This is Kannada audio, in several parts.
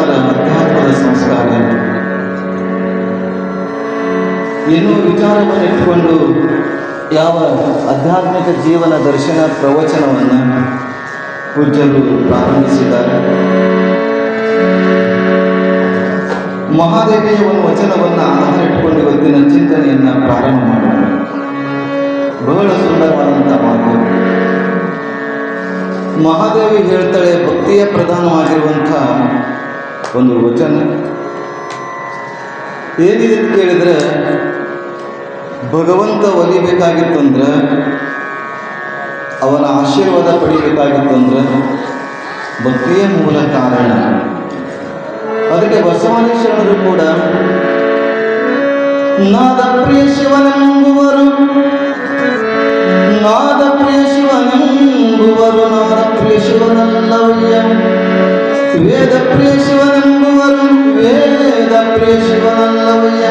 ವಿಚಾರ, ಅಧ್ಯಾತ್ಮದ ಸಂಸ್ಕಾರ, ಎನ್ನುವ ವಿಚಾರವನ್ನು ಇಟ್ಟುಕೊಂಡು ಯಾವ ಆಧ್ಯಾತ್ಮಿಕ ಜೀವನ ದರ್ಶನ ಪ್ರವಚನವನ್ನು ಪೂಜ್ಯರು ಪ್ರಾರಂಭಿಸಿದ್ದಾರೆ. ಮಹಾದೇವಿಯ ಒಂದು ವಚನವನ್ನು ಆಧಾರ ಇಟ್ಟುಕೊಂಡು ಇವತ್ತಿನ ಚಿಂತನೆಯನ್ನು ಪ್ರಾರಂಭ ಮಾಡೋಣ. ಬಹಳ ಸುಂದರವಾದಂಥ ಮಾತು. ಮಹಾದೇವಿ ಹೇಳ್ತಾಳೆ, ಭಕ್ತಿಯ ಪ್ರಧಾನವಾಗಿರುವಂಥ ಒಂದು ವಚನ ಏನಿದೆ ಅಂತ ಕೇಳಿದರೆ, ಭಗವಂತ ಒಲಿಬೇಕಾಗಿತ್ತಂದ್ರೆ, ಅವನ ಆಶೀರ್ವಾದ ಪಡಿಬೇಕಾಗಿತ್ತಂದ್ರೆ ಭಕ್ತಿಯ ಮೂಲ ಕಾರಣ. ಅದಕ್ಕೆ ಬಸವಾದಿ ಶರಣರು ಕೂಡ ನಾದ ಪ್ರಿಯ ಶಿವನೆಂಬುವರು, ನಾದ ಪ್ರಿಯ ಶಿವನೆಂಬುವರು, ನಾದ ಪ್ರಿಯ ಶಿವನಲ್ಲವಯ್ಯ, ವೇದ ಪ್ರಿಯ ಶಿವನೆಂಬುವರು, ವೇದ ಪ್ರಿಯ ಶಿವನಲ್ಲವಯ್ಯ,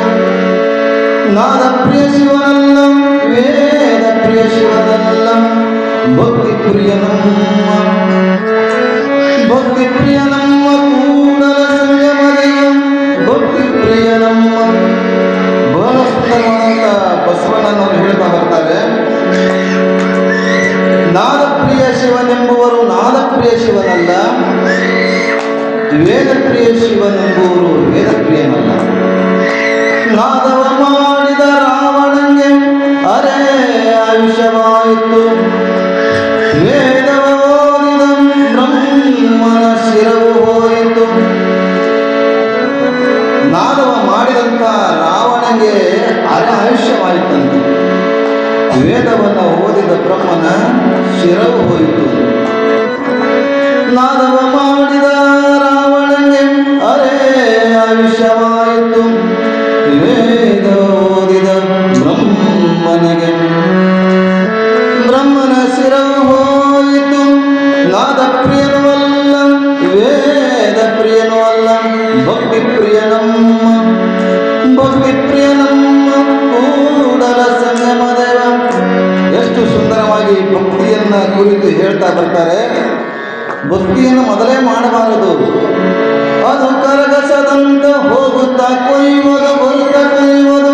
ನಾದ ಪ್ರಿಯ ಶಿವನಲ್ಲ, ವೇದ ಪ್ರಿಯ ಶಿವನಲ್ಲ, ಭಕ್ತಿ ಪ್ರಿಯ ನಮ್ಮ, ಭಕ್ತಿ ಪ್ರಿಯ ನಮ್ಮ ಕೂಡಲ ಸಂಗಮದಯ್ಯ, ಭಕ್ತಿ ಪ್ರಿಯ ನಮ್ಮ. ಬಹಳ ಸುಂದರವಾದ ಬಸವಣ್ಣನವರು ಹೇಳ್ತಾ ಬರ್ತಾರೆ, ನಾದ ಪ್ರಿಯ ಶಿವನೆಂಬುವರು ನಾದ ಪ್ರಿಯ ಶಿವನಲ್ಲ, ವೇದ ಪ್ರಿಯ ಶಿವನೆಂಬುವರು ವೇದ ಪ್ರಿಯನಲ್ಲ. ನಾದವ ಮಾಡಿದ ರಾವಣಂಗೆ ಅರೆ ಆಯುಷ್ಯವಾಯಿತು, ವೇದವ ಓದಿದ ಬ್ರಹ್ಮನ ಶಿರವು ಹೋಯಿತು. ನಾದವ ಮಾಡಿದಂಥ ರಾವಣಗೆ ಅರೆ ಆಯುಷ್ಯವಾಯಿತಂತೆ, ವೇದವನ್ನು ಓದಿದ ಬ್ರಹ್ಮನ ಶಿರವು ಹೋಯಿತು. ನಾದವ ಮಾಡಿದ ರಾವಣಗೆ ಅರೆ ಆಯುಷ್ಯವಾಯಿತು, ವೇದ ಓದಿದ ಬ್ರಹ್ಮನಿಗೆ ಬ್ರಹ್ಮನ ಶಿರವು ಹೋಯಿತು. ನಾದ ಪ್ರಿಯನೂ ಅಲ್ಲ, ವೇದ ಪ್ರಿಯನೂ ಅಲ್ಲ, ಭಕ್ತಿ ಪ್ರಿಯ ನಮ್ಮ, ಭಕ್ತಿ ಪ್ರಿಯ ನಮ್ಮ ಕೂಡಲ ಸಂಗಮ ದೇವ. ಎಷ್ಟು ಸುಂದರವಾಗಿ ಭಕ್ತಿಯನ್ನು ಕುರಿತು ಹೇಳ್ತಾ ಬರ್ತಾರೆ. ಭಕ್ತಿಯನ್ನು ಮೊದಲೇ ಮಾಡಬಾರದು, ಅದು ಕರಗಸದಂತ ಹೋಗುತ್ತಾ ಕೊಯ್ಯುವುದು, ಬರುತ್ತಾ ಕೊಯ್ಯುವುದು,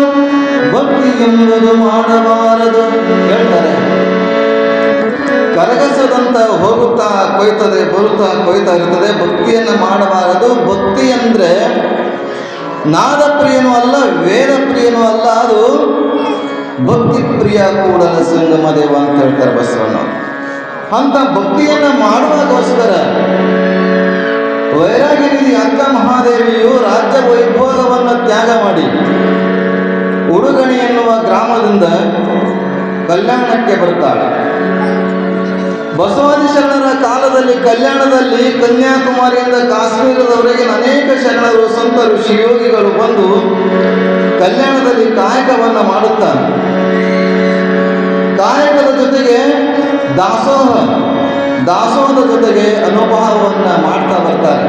ಭಕ್ತಿ ಎಂಬುದು ಮಾಡಬಾರದು ಹೇಳ್ತಾರೆ. ಕರಗಸದಂತ ಹೋಗುತ್ತಾ ಕೊಯ್ತದೆ, ಬರುತ್ತಾ ಕೊಯ್ತಾ ಇರ್ತದೆ, ಭಕ್ತಿಯನ್ನು ಮಾಡಬಾರದು. ಭಕ್ತಿ ಅಂದರೆ ನಾದ ಪ್ರಿಯನೂ ಅಲ್ಲ, ವೇದ ಪ್ರಿಯನೂ ಅಲ್ಲ, ಅದು ಭಕ್ತಿ ಪ್ರಿಯ ಕೂಡಲ ಸಂಗಮ ದೇವ ಅಂತ ಹೇಳ್ತಾರೆ ಬಸವಣ್ಣ. ಅಂತ ಭಕ್ತಿಯನ್ನು ಮಾಡುವಾಗೋಸ್ಕರ ವೈರಾಗ್ಯನಿಧಿ ಅಕ್ಕ ಮಹಾದೇವಿಯು ರಾಜ್ಯ ವೈಭೋಗವನ್ನು ತ್ಯಾಗ ಮಾಡಿ ಉಡುಗಣಿ ಎನ್ನುವ ಗ್ರಾಮದಿಂದ ಕಲ್ಯಾಣಕ್ಕೆ ಬರ್ತಾಳೆ. ಬಸವಾದಿ ಶರಣರ ಕಾಲದಲ್ಲಿ ಕಲ್ಯಾಣದಲ್ಲಿ ಕನ್ಯಾಕುಮಾರಿಯಿಂದ ಕಾಶ್ಮೀರದವರೆಗೆ ಅನೇಕ ಶರಣರು, ಸಂತರು, ಶಿವಯೋಗಿಗಳು ಬಂದು ಕಲ್ಯಾಣದಲ್ಲಿ ಕಾಯಕವನ್ನು ಮಾಡುತ್ತಾರೆ. ಕಾಯಕದ ಜೊತೆಗೆ ದಾಸೋಹದ ಜೊತೆಗೆ ಅನುಭವವನ್ನು ಮಾಡ್ತಾ ಬರ್ತಾರೆ.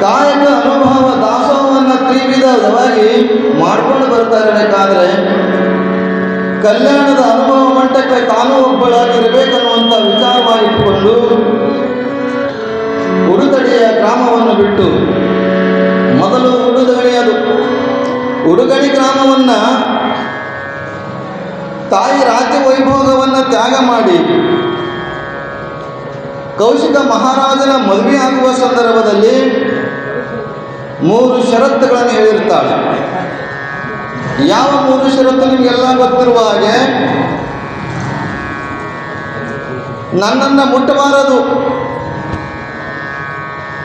ಕಾಯಕ, ಅನುಭವ, ದಾಸೋಹವನ್ನು ತ್ರಿವಿಧವಾಗಿ ಮಾಡ್ಕೊಂಡು ಬರ್ತಾಯಿರಬೇಕಾದ್ರೆ ಕಲ್ಯಾಣದ ಅನುಭವ ಮಂಟಪಕ್ಕೆ ತಾನೂ ಒಬ್ಬಳಾಗಿರಬೇಕನ್ನುವಂಥ ವಿಚಾರವಾಗಿಟ್ಟುಕೊಂಡು ಉಡುತಡಿಯ ಗ್ರಾಮವನ್ನು ಬಿಟ್ಟು ಮೊದಲು ಉಡುಗಣಿ ಗ್ರಾಮವನ್ನು ತಾಯಿ ರಾಜ್ಯ ವೈಭೋಗವನ್ನು ತ್ಯಾಗ ಮಾಡಿ ಕೌಶಿಕ ಮಹಾರಾಜನ ಮದುವೆ ಆಗುವ ಸಂದರ್ಭದಲ್ಲಿ 3 ಷರತ್ತುಗಳನ್ನು ಹೇಳಿರ್ತಾಳೆ. ಯಾವ 3 ಷರತ್ತು ನಿಮಗೆಲ್ಲ ಗೊತ್ತಿರುವ ಹಾಗೆ, ನನ್ನನ್ನು ಮುಟ್ಟಬಾರದು.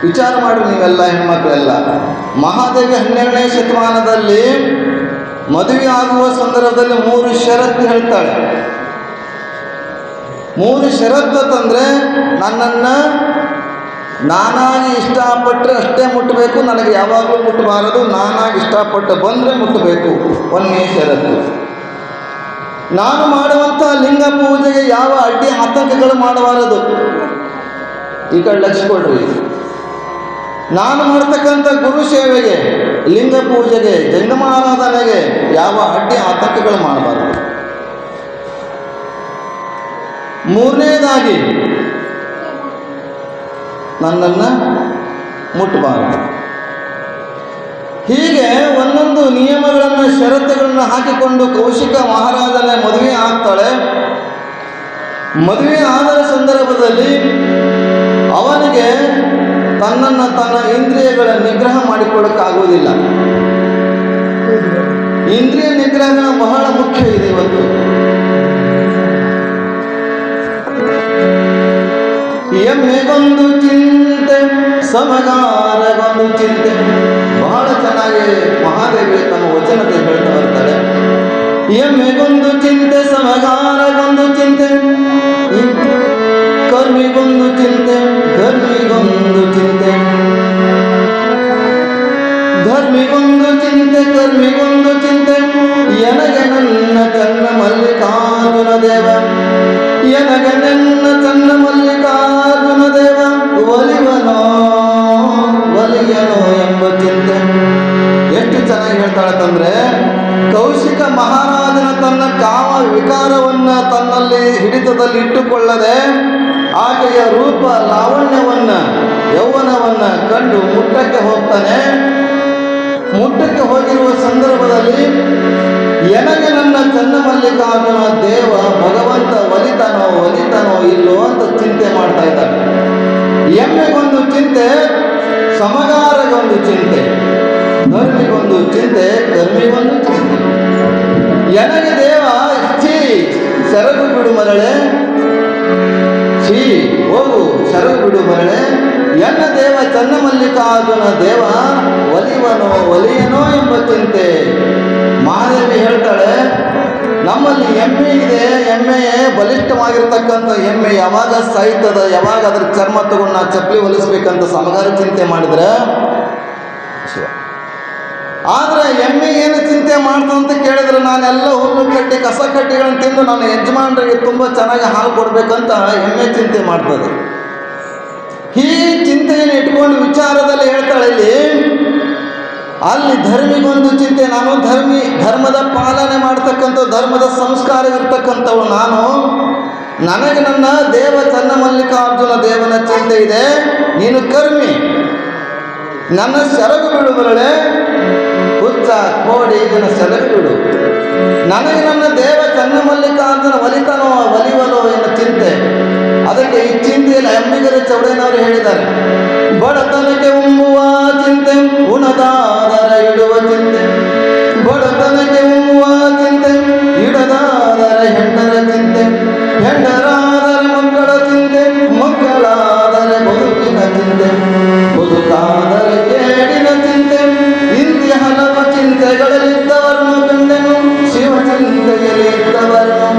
ವಿಚಾರ ಮಾಡಿ ನೀವೆಲ್ಲ ಹೆಣ್ಮಕ್ಳೆಲ್ಲ. ಮಹಾದೇವಿ 12ನೇ ಶತಮಾನದಲ್ಲಿ ಮದುವೆ ಆಗುವ ಸಂದರ್ಭದಲ್ಲಿ 3 ಷರತ್ತು ಹೇಳ್ತಾಳೆ. 3 ಷರತ್ತು ತಂದರೆ, ನನ್ನನ್ನು ನಾನಾಗಿ ಇಷ್ಟಪಟ್ಟರೆ ಅಷ್ಟೇ ಮುಟ್ಟಬೇಕು, ನನಗೆ ಯಾವಾಗಲೂ ಮುಟ್ಟಬಾರದು, ನಾನಾಗಿ ಇಷ್ಟಪಟ್ಟು ಬಂದರೆ ಮುಟ್ಟಬೇಕು. 1ನೇ ಷರತ್ತು. ನಾನು ಮಾಡುವಂಥ ಲಿಂಗ ಪೂಜೆಗೆ ಯಾವ ಅಡ್ಡಿ ಆತಂಕಗಳು ಮಾಡಬಾರದು. ಈ ಕಡೆ ಲಕ್ಷ್ಯ ಕೊಡ್ರಿ. ನಾನು ಮಾಡ್ತಕ್ಕಂಥ ಗುರು ಸೇವೆಗೆ, ಲಿಂಗ ಪೂಜೆಗೆ, ಜಂಗಮ ಆರಾಧನೆಗೆ ಯಾವ ಅಡ್ಡಿ ಆತಂಕಗಳು ಮಾಡಬಾರದು. 3ನೇದಾಗಿ, ನನ್ನನ್ನು ಮುಟ್ಟಬಾರದು. ಹೀಗೆ ಒಂದೊಂದು ನಿಯಮಗಳನ್ನು ಷರತ್ತುಗಳನ್ನು ಹಾಕಿಕೊಂಡು ಕೌಶಿಕ ಮಹಾರಾಜನ ಮದುವೆ ಆಗ್ತಾಳೆ. ಮದುವೆ ಆದ ಸಂದರ್ಭದಲ್ಲಿ ಅವನಿಗೆ ತನ್ನನ್ನು ತನ್ನ ಇಂದ್ರಿಯಗಳ ನಿಗ್ರಹ ಮಾಡಿಕೊಳ್ಳಕ್ಕಾಗುವುದಿಲ್ಲ. ಇಂದ್ರಿಯ ನಿಗ್ರಹ ಬಹಳ ಮುಖ್ಯ ಇದೆ ಇವತ್ತು. ಎಮ್ಮೆಗೊಂದು ಚಿಂತೆ ಸಮಗಾರಗೊಂದು ಚಿಂತೆ, ಬಹಳ ಚೆನ್ನಾಗಿ ಮಹಾದೇವಿ ತಮ್ಮ ವಚನದಲ್ಲಿ ಹೇಳ್ತಾ ಬರ್ತಾರೆ. ಎಮ್ಮೆಗೊಂದು ಚಿಂತೆ ಸಮಗಾರಗೊಂದು ಚಿಂತೆ, ಕರ್ಮಿಗೊಂದು ಚಿಂತೆ ಧರ್ಮಿಗೊಂದು ಚಿಂತೆ, ಧರ್ಮಿಗೊಂದು ಚಿಂತೆ ಕರ್ಮಿಗೊಂದು ಚಿಂತೆ, ಎನಗೆ ನನ್ನ ಚನ್ನ ಮಲ್ಲಿಕಾರ್ಜುನ ದೇವ, ಎನಗೆ ನನ್ನ ಚನ್ನ ಮಲ್ಲಿಕಾರ್ಜುನ ದೇವ, ಒಲಿವನೋ ಒಲಿಯನೋ ಎಂಬ ಚಿಂತೆ. ಎಷ್ಟು ಚೆನ್ನಾಗಿ ಹೇಳ್ತಾಳಂತಂದ್ರೆ, ಕೌಶಿಕ ಮಹಾರಾಜನ ತನ್ನ ಕಾಮ ವಿಕಾರವನ್ನು ತನ್ನಲ್ಲಿ ಹಿಡಿತದಲ್ಲಿ ಇಟ್ಟುಕೊಳ್ಳದೆ ಆಕೆಯ ರೂಪ ಲಾವಣ್ಯವನ್ನು ಯೌವನವನ್ನು ಕಂಡು ಮುಟ್ಟಕ್ಕೆ ಹೋಗ್ತಾನೆ. ಮುಟ್ಟಕ್ಕೆ ಹೋಗಿರುವ ಸಂದರ್ಭದಲ್ಲಿ ಎನಗೆ ನನ್ನ ಚನ್ನಮಲ್ಲಿಕಾರ್ಜುನ ದೇವ ಭಗವಂತ ಒಲಿತಾನೋ ಇಲ್ಲೋ ಅಂತ ಚಿಂತೆ ಮಾಡ್ತಾ ಇದ್ದಾನೆ. ಎಮ್ಮೆಗೊಂದು ಚಿಂತೆ, ಸಮಗಾರಗೊಂದು ಚಿಂತೆ, ಧರ್ಮಿಗೊಂದು ಚಿಂತೆ, ಕರ್ಮಿಗೊಂದು ಚಿಂತೆ. ಎನಗೆ ದೇವ ಛೀ ಸೆರಗು ಬಿಡು ಮರಳೆ, ಛೀ ಹೋಗು ಸೆರಗು ಬಿಡು ಮರಳೆ, ಎನ್ನ ದೇವ ಚನ್ನಮಲ್ಲಿಕಾರ್ಜುನ ದೇವ ಒಲಿವನೋ ಒಲಿಯನೋ ಎಂಬ ಚಿಂತೆ. ಮಹಾದೇವಿ ಹೇಳ್ತಾಳೆ, ನಮ್ಮಲ್ಲಿ ಎಮ್ಮೆ ಇದೆ, ಎಮ್ಮೆಯೇ ಬಲಿಷ್ಠವಾಗಿರ್ತಕ್ಕಂಥ ಎಮ್ಮೆ ಯಾವಾಗ ಸಾಯ್ತದ, ಯಾವಾಗ ಅದ್ರ ಚರ್ಮ ತಗೊಂಡು ನಾ ಚಪ್ಪಲಿ ಹೊಲಿಸ್ಬೇಕಂತ ಸಮಗಾರ ಚಿಂತೆ ಮಾಡಿದ್ರೆ, ಆದರೆ ಎಮ್ಮೆ ಏನು ಚಿಂತೆ ಮಾಡ್ತಂತ ಕೇಳಿದ್ರೆ, ನಾನೆಲ್ಲ ಹುಲ್ಲು ಕಟ್ಟಿ ಕಸ ಕಟ್ಟಿಗಳನ್ನು ತಿಂದು ನನ್ನ ಯಜಮಾನರಿಗೆ ತುಂಬ ಚೆನ್ನಾಗಿ ಹಾಲು ಕೊಡಬೇಕಂತ ಎಮ್ಮೆ ಚಿಂತೆ ಮಾಡ್ತದೆ. ಈ ಚಿಂತೆಯನ್ನು ಇಟ್ಕೊಂಡು ವಿಚಾರದಲ್ಲಿ ಹೇಳ್ತಾಳೆ ಇಲ್ಲಿ, ಅಲ್ಲಿ ಧರ್ಮಿಗೊಂದು ಚಿಂತೆ, ನಾನು ಧರ್ಮದ ಪಾಲನೆ ಮಾಡ್ತಕ್ಕಂಥ ಧರ್ಮದ ಸಂಸ್ಕಾರವಿರ್ತಕ್ಕಂಥವು ನಾನು, ನನಗೆ ನನ್ನ ದೇವ ಚನ್ನಮಲ್ಲಿಕಾರ್ಜುನ ದೇವನ ಚಿಂತೆ ಇದೆ. ನೀನು ಕರ್ಮಿ, ನನ್ನ ಸೆರಗು ಬಿಡು ಬರಳೆ, ಹುಚ್ಚ ಕೋಡಿ ಇದನ್ನ ಸೆರಗು ಬಿಡು. ನನಗೆ ನನ್ನ ದೇವ ಚನ್ನಮಲ್ಲಿಕಾರ್ಜುನ ಒಲಿವಲೋ ಎನ್ನುವ ಚಿಂತೆ. ಅದಕ್ಕೆ ಈ ಚಿಂತೆಯಲ್ಲಿ ಅಂಬಿಗರ ಚೌಡಯ್ಯನವರು ಹೇಳಿದ್ದಾರೆ, ಬಡತನಕ್ಕೆ ಉಮ್ಮುವ ಚಿಂತೆ, ಉಣದಾದರ ಇಡುವ ಚಿಂತೆ, ಬಡತನಕ್ಕೆ ಉಮ್ಮುವ ಚಿಂತೆ, ಇಡದಾದರ ಹೆಂಡರ ಚಿಂತೆ, ಹೆಂಡರಾದರೆ ಮಕ್ಕಳ ಚಿಂತೆ, ಮಕ್ಕಳಾದರೆ ಬದುಕಿನ ಚಿಂತೆ, ಬದುಕಾದರೆ ಕೇಡಿನ ಚಿಂತೆ. ಇಂತಿ ಹಲವು ಚಿಂತೆಗಳಲ್ಲಿದ್ದವರನ್ನು ಕಂಡೆನು, ಶಿವ ಚಿಂತೆಯಲ್ಲಿದ್ದವರನ್ನು,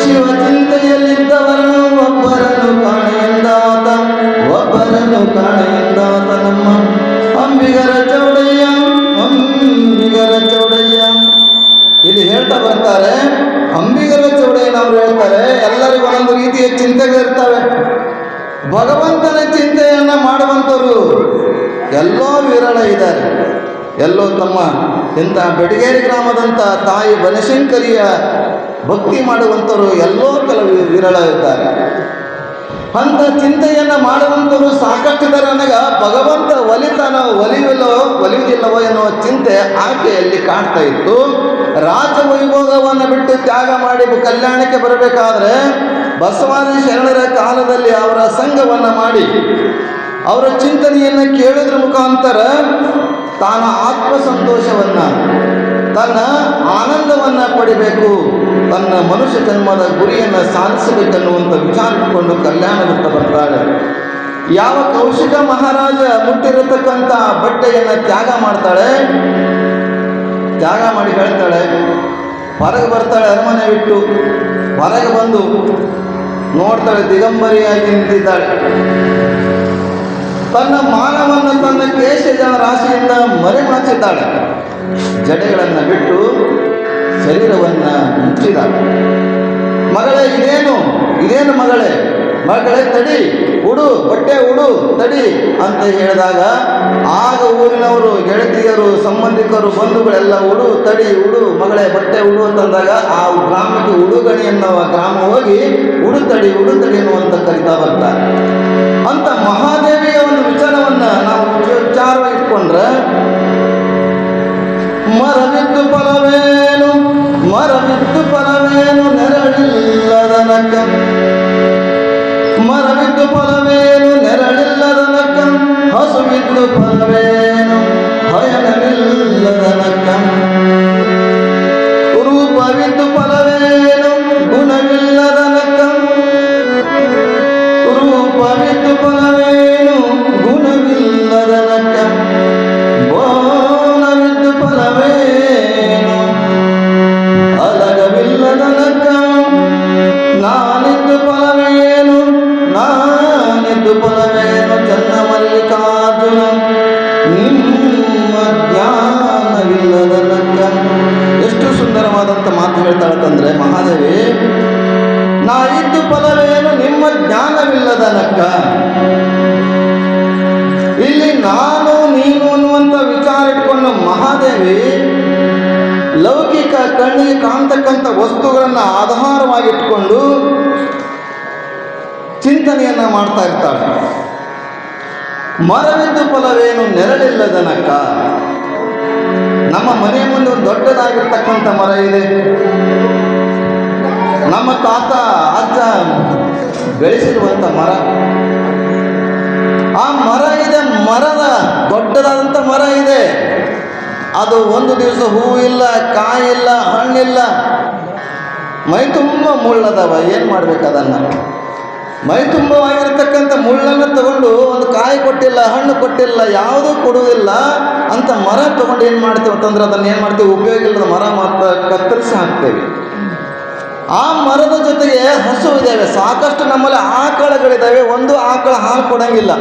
ಶಿವ ಚಿಂತೆಯಲ್ಲಿದ್ದವರನ್ನು, ಒಬ್ಬರನ್ನು ಕಾಣೆಯೆಂದಾತ, ಒಬ್ಬರನ್ನು ಕಾಣೆಯೆಂದಾತ ನಮ್ಮ ಅಂಬಿಗರ ಚೌಡಯ್ಯ, ಅಂಬಿಗರ ಚೌಡಯ್ಯ. ಇಲ್ಲಿ ಹೇಳ್ತಾ ಬರ್ತಾರೆ, ಅಂಬಿಗರ ಚೌಡಯ್ಯನವರು ಹೇಳ್ತಾರೆ, ಎಲ್ಲರಿಗೂ ಒಂದೊಂದು ರೀತಿಯ ಚಿಂತೆಗಳಿರ್ತವೆ. ಭಗವಂತನ ಚಿಂತೆಯನ್ನು ಮಾಡುವಂಥವ್ರು ಎಲ್ಲೋ ವಿರಳ ಇದ್ದಾರೆ. ಎಲ್ಲೋ ತಮ್ಮ ಇಂಥ ಬೆಡಗೇರಿ ಗ್ರಾಮದಂಥ ತಾಯಿ ಬನಶಂಕರಿಯ ಭಕ್ತಿ ಮಾಡುವಂಥವ್ರು ಎಲ್ಲೋ ಕೆಲವು ವಿರಳ ಇದ್ದಾರೆ. ಅಂಥ ಚಿಂತೆಯನ್ನು ಮಾಡುವಂಥವ್ರು ಸಾಕಷ್ಟಿದ್ದಾರೆ. ನನಗೆ ಭಗವಂತ ಒಲಿಯುವುದಿಲ್ಲವೋ ಎನ್ನುವ ಚಿಂತೆ ಆಕೆಯಲ್ಲಿ ಕಾಡ್ತಾ ಇತ್ತು. ರಾಜವೈಭೋಗವನ್ನು ಬಿಟ್ಟು ತ್ಯಾಗ ಮಾಡಿ ಕಲ್ಯಾಣಕ್ಕೆ ಬರಬೇಕಾದ್ರೆ ಬಸವಾದಿ ಶರಣರ ಕಾಲದಲ್ಲಿ ಅವರ ಸಂಘವನ್ನು ಮಾಡಿ ಅವರ ಚಿಂತನೆಯನ್ನು ಕೇಳೋದ್ರ ಮುಖಾಂತರ ತಾನ ಆತ್ಮ ಸಂತೋಷವನ್ನು, ತನ್ನ ಆನಂದವನ್ನು ಪಡಿಬೇಕು, ತನ್ನ ಮನುಷ್ಯ ಜನ್ಮದ ಗುರಿಯನ್ನು ಸಾಧಿಸಬೇಕನ್ನುವಂಥ ವಿಚಾರ ಇಟ್ಟುಕೊಂಡು ಕಲ್ಯಾಣದತ್ತ ಬರ್ತಾಳೆ. ಯಾವ ಕೌಶಿಕ ಮಹಾರಾಜ ಮುಟ್ಟಿರತಕ್ಕಂಥ ಬಟ್ಟೆಯನ್ನು ತ್ಯಾಗ ಮಾಡ್ತಾಳೆ. ತ್ಯಾಗ ಮಾಡಿ ಹೇಳ್ತಾಳೆ, ಹೊರಗೆ ಬರ್ತಾಳೆ, ಅರಮನೆ ಬಿಟ್ಟು ಹೊರಗೆ ಬಂದು ನೋಡ್ತಾಳೆ, ದಿಗಂಬರಿಯಾಗಿ ನಿಂತಿದ್ದಾಳೆ. ತನ್ನ ಮಾನವನ್ನು ತನ್ನ ಕೇಶದ ರಾಶಿಯಿಂದ ಮರೆಮಾಚಿದ್ದಾಳೆ. ಜಡೆಗಳನ್ನು ಬಿಟ್ಟು ಶರೀರವನ್ನು ಮುಚ್ಚಿದ್ದಾಳೆ. ಮಗಳೇ ಇದೇನು ಮಗಳೇ ತಡಿ, ಉಡು ಬಟ್ಟೆ ಉಡು ತಡಿ ಅಂತ ಹೇಳಿದಾಗ, ಆಗ ಊರಿನವರು, ಗೆಳತಿಯರು, ಸಂಬಂಧಿಕರು, ಬಂಧುಗಳೆಲ್ಲ ಉಡು ತಡಿ ಮಗಳೇ ಬಟ್ಟೆ ಉಡು ಅಂತಂದಾಗ ಆ ಗ್ರಾಮಕ್ಕೆ ಉಡುಗಣಿ ಎನ್ನುವ ಗ್ರಾಮ ಹೋಗಿ ಉಡುತಡಿ ಅನ್ನುವಂತ ಕರಿತಾ ಬರ್ತಾರೆ. ಅಂತ ಮಹಾದೇವಿಯ ಒಂದು ವಿಚಾರವನ್ನು ನಾವು ಮರವಿದ್ದು ಫಲವೇನು ನೆರಳಿಲ್ಲದನಕ, ಮರವಿದ್ದು ಫಲವೇನು ನೆರಳಿಲ್ಲದನಕ, ಹಸುವಿದ್ದು ಫಲವೇನು ಹಯನವಿಲ್ಲದನಕ, ರೂಪವಿದ್ದು ಫಲವೇನು ಗುಣವಿಲ್ಲದನಕ, ರೂಪವಿದ್ದು ಫಲವೇನು ಗುಣವಿಲ್ಲದನಕ, ಬೋನವಿದ್ದು ಫಲವೇನು ಅಲಗವಿಲ್ಲದನಕ, ನಾನಿದ್ದು ಫಲವೇನು ನಾನಿದ್ದು ಫಲವೇನು ಚನ್ನಮಲ್ಲಿಕಾರ್ಜುನ ನಿಮ್ಮ ಜ್ಞಾನವಿಲ್ಲದನಕ. ಎಷ್ಟು ಸುಂದರವಾದಂಥ ಮಾತು ಹೇಳ್ತಾಳಂತಂದ್ರೆ ಮಹಾದೇವಿ, ನಾ ಇದ್ದು ಫಲವೇನು ನಿಮ್ಮ ಜ್ಞಾನವಿಲ್ಲದನಕ್ಕ. ಇಲ್ಲಿ ನಾನು ನೀನು ಅನ್ನುವಂಥ ವಿಚಾರ ಇಟ್ಕೊಂಡು ಮಹಾದೇವಿ ಲೌಕಿಕ ಕಣ್ಣಿಗೆ ಕಾಣ್ತಕ್ಕಂಥ ವಸ್ತುಗಳನ್ನು ಆಧಾರವಾಗಿಟ್ಕೊಂಡು ಚಿಂತನೆಯನ್ನ ಮಾಡ್ತಾ ಇರ್ತಾಳೆ. ಮರವಿದ್ದು ಫಲವೇನು ನೆರಳಿಲ್ಲದನಕ್ಕ. ನಮ್ಮ ಮನೆಯ ಮುಂದೆ ಒಂದು ದೊಡ್ಡದಾಗಿರ್ತಕ್ಕಂಥ ಮರ ಇದೆ. ನಮ್ಮ ತಾತ ಅಜ್ಜ ಬೆಳೆಸಿರುವಂಥ ಮರ. ಆ ಮರ ಇದೆ, ಮರದ ದೊಡ್ಡದಾದಂಥ ಮರ ಇದೆ. ಅದು ಒಂದು ದಿವಸ ಹೂವು ಇಲ್ಲ, ಕಾಯಿಲ್ಲ, ಹಣ್ಣಿಲ್ಲ, ಮೈ ತುಂಬ ಮುಳ್ಳದವ. ಏನು ಮಾಡ್ಬೇಕು ಅದನ್ನು? ಮೈ ತುಂಬವಾಗಿರ್ತಕ್ಕಂಥ ಮುಳ್ಳನ್ನು ತಗೊಂಡು ಒಂದು ಕಾಯಿ ಕೊಟ್ಟಿಲ್ಲ, ಹಣ್ಣು ಕೊಟ್ಟಿಲ್ಲ, ಯಾವುದೂ ಕೊಡುವುದಿಲ್ಲ ಅಂತ ಮರ ತಗೊಂಡು ಏನು ಮಾಡ್ತೀವಿ ಅಂತಂದ್ರೆ ಅದನ್ನು ಏನು ಮಾಡ್ತೀವಿ? ಉಪಯೋಗ ಇಲ್ಲದ ಮರ ಮಾತ್ರ ಕತ್ತರಿಸಿ ಹಾಕ್ತೇವೆ. ಆ ಮರದ ಜೊತೆಗೆ ಹಸು ಇದ್ದಾವೆ, ಸಾಕಷ್ಟು ನಮ್ಮಲ್ಲಿ ಆಕಳಗಳಿದ್ದಾವೆ. ಒಂದು ಆಕಳ ಹಾಲು ಕೊಡಂಗಿಲ್ಲ,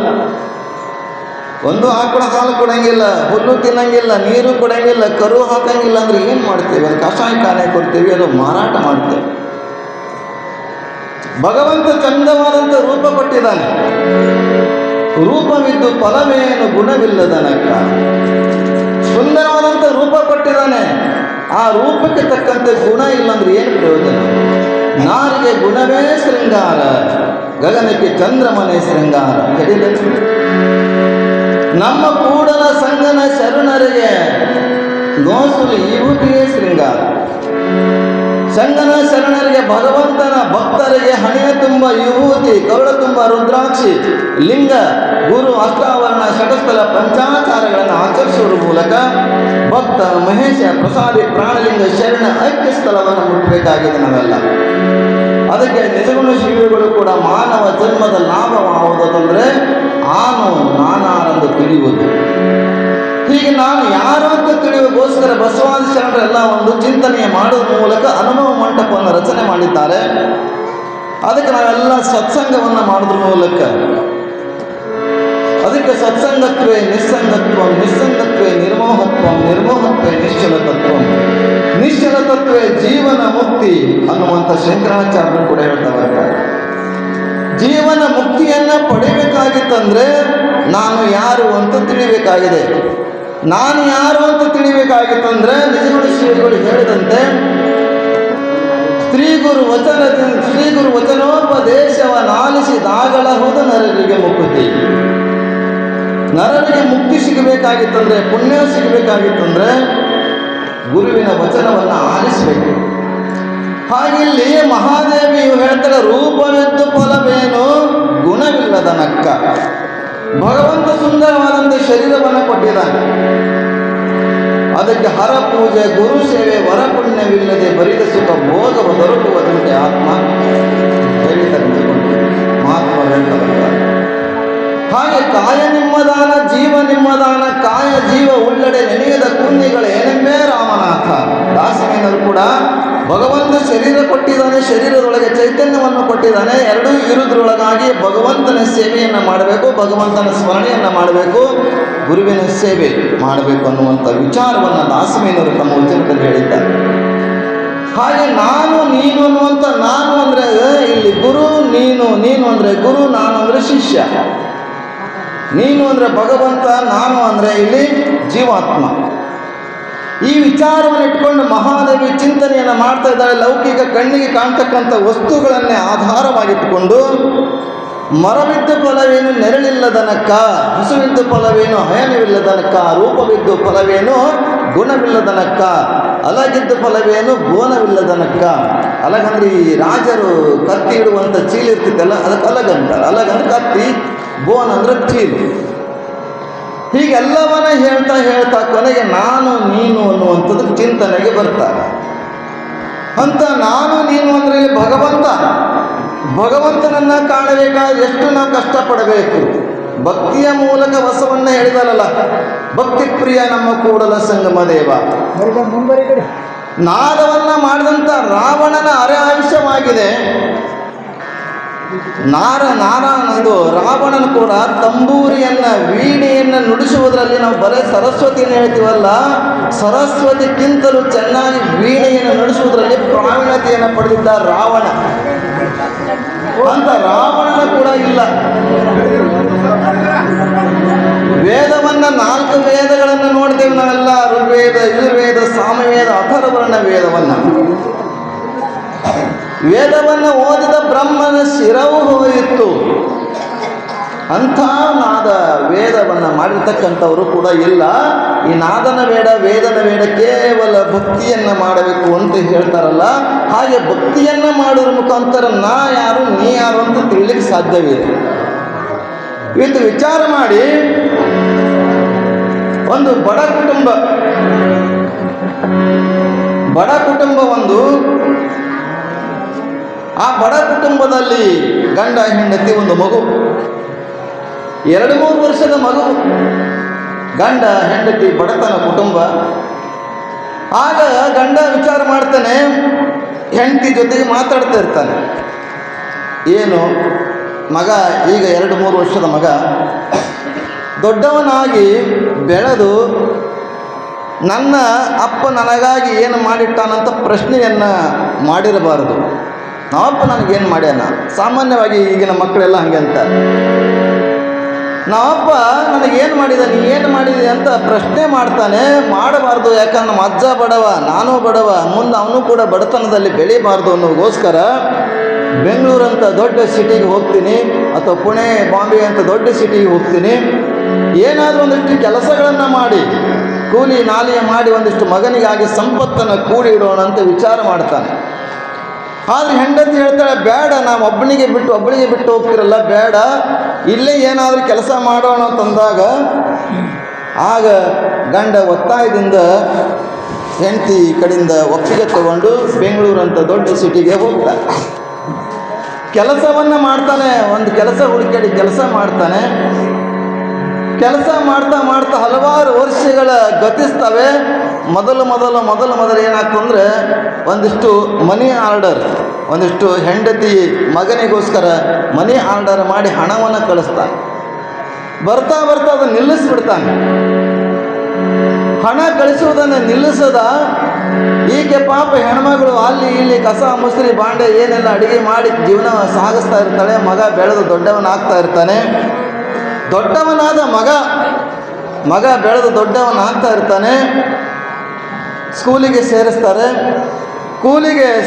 ಒಂದು ಆಕಳ ಹಾಲು ಕೊಡಂಗಿಲ್ಲ, ಹುಲ್ಲು ತಿನ್ನಂಗಿಲ್ಲ, ನೀರು ಕೊಡಂಗಿಲ್ಲ, ಕರು ಹಾಕಂಗಿಲ್ಲ. ಅಂದ್ರೆ ಏನು ಮಾಡ್ತೇವೆ? ಅದು ಕಷಾಯಖಾನೆ ಕೊಡ್ತೇವೆ, ಅದು ಮಾರಾಟ ಮಾಡ್ತೇವೆ. ಭಗವಂತ ಚಂದವಾದಂಥ ರೂಪ ಕೊಟ್ಟಿದ್ದಾನೆ. ರೂಪವಿದ್ದು ಫಲವೇನು ಗುಣವಿಲ್ಲದನಕ್ಕ. ಸುಂದರವಾದಂಥ ರೂಪ ಕೊಟ್ಟಿದ್ದಾನೆ. ಆ ರೂಪಕ್ಕೆ ತಕ್ಕಂತೆ ಗುಣ ಇಲ್ಲಂದ್ರೆ ಏನು ಪ್ರಯೋಜನ? ನಾರಿಗೆ ಗುಣವೇ ಶೃಂಗಾರ, ಗಗನಕ್ಕೆ ಚಂದ್ರಮನೆ ಶೃಂಗಾರ. ನಮ್ಮ ಕೂಡಲ ಸಂಗನ ಶರಣರಿಗೆ ನೋಸುಲು ವಿಭೂತಿಯೇ ಶೃಂಗಾರ. ಸಂಗನ ಶರಣರಿಗೆ, ಭಗವಂತನ ಭಕ್ತರಿಗೆ ಹಣೆಯ ತುಂಬ ವಿಭೂತಿ, ಕರುಳ ತುಂಬ ರುದ್ರಾಕ್ಷಿ, ಲಿಂಗ, ಗುರು, ಅಷ್ಟಾವರಣ, ಷಟಸ್ಥಲ, ಪಂಚಾಚಾರಗಳನ್ನು ಆಚರಿಸುವ ಮೂಲಕ ಭಕ್ತ ಮಹೇಶ ಪ್ರಸಾದಿ ಪ್ರಾಣಲಿಂಗ ಶರಣ ಐಕ್ಯ ಸ್ಥಳವನ್ನು ಮುಟ್ಟಬೇಕಾಗಿದೆ ನಾವೆಲ್ಲ. ಅದಕ್ಕೆ ನಿಜಗುಣ ಶಿಬಿರಗಳು ಕೂಡ ಮಾನವ ಜನ್ಮದ ಲಾಭವಾಗುವುದಂದರೆ ಆನು ನಾನಾರೆಂದು ತಿಳಿಯುವುದು. ಹೀಗೆ ನಾನು ಯಾರು ಅಂತ ತಿಳಿಯುವಗೋಸ್ಕರ ಬಸವಾದಿ ಶರಣರೆಲ್ಲ ಒಂದು ಚಿಂತನೆಯ ಮಾಡುವ ಮೂಲಕ ಅನುಭವ ಮಂಟಪವನ್ನು ರಚನೆ ಮಾಡಿದ್ದಾರೆ. ಅದಕ್ಕೆ ನಾವೆಲ್ಲ ಸತ್ಸಂಗವನ್ನು ಮಾಡೋದ್ರ ಮೂಲಕ, ಅದಕ್ಕೆ ಸತ್ಸಂಗತ್ವೇ ನಿಸ್ಸಂಗತ್ವ, ನಿಸ್ಸಂಗತ್ವೇ ನಿರ್ಮೋಹತ್ವ, ನಿರ್ಮೋಹತ್ವೇ ನಿಶ್ಚಲತತ್ವ, ನಿಶ್ಚಲತತ್ವೇ ಜೀವನ ಮುಕ್ತಿ ಅನ್ನುವಂಥ ಶಂಕರಾಚಾರ್ಯರು ಕೂಡ ಹೇಳ್ತಾ ಬರ್ತಾರೆ. ಜೀವನ ಮುಕ್ತಿಯನ್ನು ಪಡಿಬೇಕಾಗಿತ್ತಂದ್ರೆ ನಾನು ಯಾರು ಅಂತ ತಿಳಿಬೇಕಾಗಿದೆ. ನಾನು ಯಾರು ಅಂತ ತಿಳಿಬೇಕಾಗಿತ್ತಂದ್ರೆ ನಿಜಗುಣ ಶ್ರೀಗಳು ಹೇಳಿದಂತೆ ಶ್ರೀ ಗುರು ವಚನೋಪದೇಶವನ್ನಾಲಿಸಿದಾಗಲಹುದು ನರರಿಗೆ ಮುಕ್ತಿ. ನರರಿಗೆ ಮುಕ್ತಿ ಸಿಗಬೇಕಾಗಿತ್ತಂದ್ರೆ, ಪುಣ್ಯ ಸಿಗಬೇಕಾಗಿತ್ತಂದ್ರೆ ಗುರುವಿನ ವಚನವನ್ನು ಆಲಿಸಬೇಕು. ಹಾಗಿಲ್ಲಿ ಮಹಾದೇವಿಯು ಹೇಳ್ತಾರೆ, ರೂಪವಿದ್ದು ಫಲವೇನು ಗುಣವಿಲ್ಲದನಕ್ಕ. ಭಗವಂತ ಸುಂದರವಾದಂಥ ಶರೀರವನ್ನು ಕೊಟ್ಟಿದ್ದಾನೆ. ಅದಕ್ಕೆ ಹರ ಪೂಜೆ, ಗುರು ಸೇವೆ, ವರ ಪುಣ್ಯವಿಲ್ಲದೆ ಬರಿದ ಸುಖ ಭೋಗವ ದೊರಕುವುದಂತೆ ಆತ್ಮ ಹೇಳಿದ್ದಾರೆ ಮಹಾತ್ಮ ಹೇಳ್ತಾರೆ. ಹಾಗೆ ಕಾಯ ನಿಮ್ಮದಾನ, ಜೀವ ನಿಮ್ಮದಾನ, ಕಾಯ ಜೀವ ಉಳ್ಳಡೆ ನೆನೆಯದ ಕುನ್ನಿಗಳೇನೆಂಬೇ ರಾಮನಾಥ. ದಾಸನೇನರು ಕೂಡ ಭಗವಂತ ಶರೀರ ಕೊಟ್ಟಿದ್ದಾನೆ, ಶರೀರದೊಳಗೆ ಚೈತನ್ಯವನ್ನು ಕೊಟ್ಟಿದ್ದಾನೆ. ಎರಡೂ ಇರುವುದರೊಳಗಾಗಿ ಭಗವಂತನ ಸೇವೆಯನ್ನು ಮಾಡಬೇಕು, ಭಗವಂತನ ಸ್ಮರಣೆಯನ್ನು ಮಾಡಬೇಕು, ಗುರುವಿನ ಸೇವೆ ಮಾಡಬೇಕು ಅನ್ನುವಂಥ ವಿಚಾರವನ್ನು ದಾಸಮೇನವರು ತಮ್ಮ ವಚನದಲ್ಲಿ ಹೇಳಿದ್ದಾರೆ. ಹಾಗೆ ನಾನು ನೀನು ಅನ್ನುವಂಥ ನಾನು ಅಂದರೆ ಇಲ್ಲಿ ಗುರು, ನೀನು ಅಂದರೆ ಗುರು, ನಾನು ಅಂದರೆ ಶಿಷ್ಯ. ನೀನು ಅಂದರೆ ಭಗವಂತ, ನಾನು ಅಂದರೆ ಇಲ್ಲಿ ಜೀವಾತ್ಮ. ಈ ವಿಚಾರವನ್ನು ಇಟ್ಕೊಂಡು ಮಹಾದೇವಿ ಚಿಂತನೆಯನ್ನು ಮಾಡ್ತಾ ಇದ್ದಾಳೆ. ಲೌಕಿಕ ಕಣ್ಣಿಗೆ ಕಾಣ್ತಕ್ಕಂಥ ವಸ್ತುಗಳನ್ನೇ ಆಧಾರವಾಗಿಟ್ಟುಕೊಂಡು ಮರವಿದ್ದು ಫಲವೇನು ನೆರಳಿಲ್ಲದನಕ್ಕ, ಹಸುವಿದ್ದು ಫಲವೇನು ಹಯನವಿಲ್ಲದನಕ್ಕ, ರೂಪವಿದ್ದು ಫಲವೇನು ಗುಣವಿಲ್ಲದನಕ್ಕ, ಅಲಗಿದ್ದು ಫಲವೇನು ಬೋನವಿಲ್ಲದನಕ್ಕ. ಅಲಗಂದ್ರೆ ಈ ರಾಜರು ಕತ್ತಿ ಇಡುವಂಥ ಚೀಲ ಇರ್ತಿದ್ದಲ್ಲ, ಅದಕ್ಕೆ ಅಲಗಂತಾರೆ. ಅಲಗಂದ್ರೆ ಕತ್ತಿ, ಬೋನ್ ಅಂದ್ರೆ ಚೀಲು. ಹೀಗೆಲ್ಲವನ್ನ ಹೇಳ್ತಾ ಹೇಳ್ತಾ ಕೊನೆಗೆ ನಾನು ನೀನು ಅನ್ನುವಂಥದ್ದು ಚಿಂತನೆಗೆ ಬರ್ತಾರೆ. ಅಂತ ನಾನು ನೀನು ಅಂದರೆ ಭಗವಂತನನ್ನು ಕಾಣಬೇಕಾದ್ರೆ ಎಷ್ಟು ನಾವು ಕಷ್ಟಪಡಬೇಕು. ಭಕ್ತಿಯ ಮೂಲಕ ವಸವನ್ನು ಹೇಳಿದರಲ್ಲ, ಭಕ್ತಿ ಪ್ರಿಯ ನಮ್ಮ ಕೂಡಲ ಸಂಗಮ ದೇವ. ನಾದವನ್ನು ಮಾಡಿದಂಥ ರಾವಣನ ಅರೆ ಆಯುಷ್ಯವಾಗಿದೆ. ನಾರಾಯಣದು ರಾವಣನು ಕೂಡ ತಂಬೂರಿಯನ್ನು ವೀಣೆಯನ್ನು ನುಡಿಸುವುದರಲ್ಲಿ ನಾವು ಬರೀ ಸರಸ್ವತಿಯನ್ನು ಹೇಳ್ತೀವಲ್ಲ, ಸರಸ್ವತಿಗಿಂತಲೂ ಚೆನ್ನಾಗಿ ವೀಣೆಯನ್ನು ನುಡಿಸುವುದರಲ್ಲಿ ಪ್ರಾವೀಣ್ಯತೆಯನ್ನು ಪಡೆದಿದ್ದ ರಾವಣ. ಅಂತ ರಾವಣನ ಕೂಡ ಇಲ್ಲ. ವೇದವನ್ನು 4 ವೇದಗಳನ್ನು ನೋಡ್ತೇವೆ ನಾವೆಲ್ಲ, ಋಗ್ವೇದ, ಯಜುರ್ವೇದ, ಸಾಮವೇದ, ಅಥರ್ವರ್ಣ ವೇದವನ್ನು. ವೇದವನ್ನು ಓದಿದ ಬ್ರಹ್ಮನ ಶಿರವು ಹೋಯಿತು. ಅಂಥ ನಾದ ವೇದವನ್ನು ಮಾಡಿರ್ತಕ್ಕಂಥವರು ಕೂಡ ಇಲ್ಲ. ಈ ನಾದನ ಬೇಡ, ವೇದನ ಬೇಡ, ಕೇವಲ ಭಕ್ತಿಯನ್ನು ಮಾಡಬೇಕು ಅಂತ ಹೇಳ್ತಾರಲ್ಲ, ಹಾಗೆ ಭಕ್ತಿಯನ್ನು ಮಾಡೋದ್ರ ಮುಖಾಂತರ ನಾ ಯಾರು ನೀ ಯಾರು ಅಂತ ತಿಳಿಲಿಕ್ಕೆ ಸಾಧ್ಯವಿದೆ. ಇವತ್ತು ವಿಚಾರ ಮಾಡಿ, ಒಂದು ಬಡ ಕುಟುಂಬ ಒಂದು, ಆ ಬಡ ಕುಟುಂಬದಲ್ಲಿ ಗಂಡ ಹೆಂಡತಿ ಒಂದು ಮಗು, 2-3 ವರ್ಷದ ಮಗು. ಗಂಡ ಹೆಂಡತಿ ಬಡತನ ಕುಟುಂಬ. ಆಗ ಗಂಡ ವಿಚಾರ ಮಾಡ್ತಾನೆ, ಹೆಂಡತಿ ಜೊತೆಗೆ ಮಾತಾಡ್ತಾ ಇರ್ತಾನೆ. ಏನು ಮಗ ಈಗ 2-3 ವರ್ಷದ ಮಗ ದೊಡ್ಡವನಾಗಿ ಬೆಳೆದು ನನ್ನ ಅಪ್ಪ ನನಗಾಗಿ ಏನು ಮಾಡಿಟ್ಟಾನಂತ ಪ್ರಶ್ನೆಯನ್ನು ಮಾಡಿರಬಾರದು. ನಾವಪ್ಪ ನನಗೇನು ಮಾಡ್ಯಾನ. ಸಾಮಾನ್ಯವಾಗಿ ಈಗಿನ ಮಕ್ಕಳೆಲ್ಲ ಹಾಗೆ ಅಂತ, ನಾವಪ್ಪ ನನಗೇನು ಮಾಡಿದ, ನೀ ಏನು ಮಾಡಿದೆ ಅಂತ ಪ್ರಶ್ನೆ ಮಾಡ್ತಾನೆ. ಮಾಡಬಾರ್ದು. ಯಾಕಂದ್ರೆ ನಮ್ಮ ಅಜ್ಜ ಬಡವ, ನಾನು ಬಡವ, ಮುಂದೆ ಅವನು ಕೂಡ ಬಡತನದಲ್ಲಿ ಬೆಳೀಬಾರ್ದು ಅನ್ನೋದಕ್ಕೋಸ್ಕರ ಬೆಂಗಳೂರಂಥ ದೊಡ್ಡ ಸಿಟಿಗೆ ಹೋಗ್ತೀನಿ, ಅಥವಾ ಪುಣೆ, ಬಾಂಬೆ ಅಂತ ದೊಡ್ಡ ಸಿಟಿಗೆ ಹೋಗ್ತೀನಿ. ಏನಾದರೂ ಒಂದಿಷ್ಟು ಕೆಲಸಗಳನ್ನು ಮಾಡಿ, ಕೂಲಿ ನಾಲಿಗೆ ಮಾಡಿ ಒಂದಿಷ್ಟು ಮಗನಿಗಾಗಿ ಸಂಪತ್ತನ್ನು ಕೂಡಿ ಇಡೋಣ ಅಂತ ವಿಚಾರ ಮಾಡ್ತಾನೆ. ಆದರೆ ಹೆಂಡತಿ ಹೇಳ್ತಾಳೆ, ಬೇಡ, ನಾವು ಒಬ್ಬಳಿಗೆ ಬಿಟ್ಟು ಹೋಗ್ತಿರಲ್ಲ, ಬೇಡ, ಇಲ್ಲೇ ಏನಾದರೂ ಕೆಲಸ ಮಾಡೋಣ ಅಂತಂದಾಗ, ಆಗ ಗಂಡ ಒತ್ತಾಯದಿಂದ ಹೆಂಡತಿ ಕಡೆಯಿಂದ ಒಪ್ಪಿಗೆ ತಗೊಂಡು ಬೆಂಗಳೂರಂಥ ದೊಡ್ಡ ಸಿಟಿಗೆ ಹೋಗ್ತಾನೆ. ಕೆಲಸವನ್ನು ಮಾಡ್ತಾನೆ. ಒಂದು ಕೆಲಸ ಹುಡುಕಾಡಿ ಕೆಲಸ ಮಾಡ್ತಾನೆ. ಕೆಲಸ ಮಾಡ್ತಾ ಮಾಡ್ತಾ ಹಲವಾರು ವರ್ಷಗಳ ಗತಿಸ್ತವೆ. ಮೊದಲು ಏನಾಗ್ತಂದ್ರೆ, ಒಂದಿಷ್ಟು ಮನಿ ಆರ್ಡರ್, ಒಂದಿಷ್ಟು ಹೆಂಡತಿ ಮಗನಿಗೋಸ್ಕರ ಮನಿ ಆರ್ಡರ್ ಮಾಡಿ ಹಣವನ್ನು ಕಳಿಸ್ತಾನೆ. ಬರ್ತಾ ಅದನ್ನು ನಿಲ್ಲಿಸ್ಬಿಡ್ತಾನೆ. ಹಣ ಕಳಿಸುವುದನ್ನು ನಿಲ್ಲಿಸದ ಈಕೆ ಪಾಪ ಹೆಣ್ಮಗಳು ಅಲ್ಲಿ ಇಲ್ಲಿ ಕಸ ಮುಸ್ರಿ ಬಾಂಡೆ ಏನೆಲ್ಲ ಅಡುಗೆ ಮಾಡಿ ಜೀವನ ಸಾಗಿಸ್ತಾ ಇರ್ತಾಳೆ. ಮಗ ಬೆಳೆದು ದೊಡ್ಡವನಾಗ್ತಾ ಇರ್ತಾನೆ. ದೊಡ್ಡವನಾದ ಮಗ ಬೆಳೆದು ದೊಡ್ಡವನಾಗ್ತಾ ಇರ್ತಾನೆ. ಸ್ಕೂಲಿಗೆ ಸೇರಿಸ್ತಾರೆ.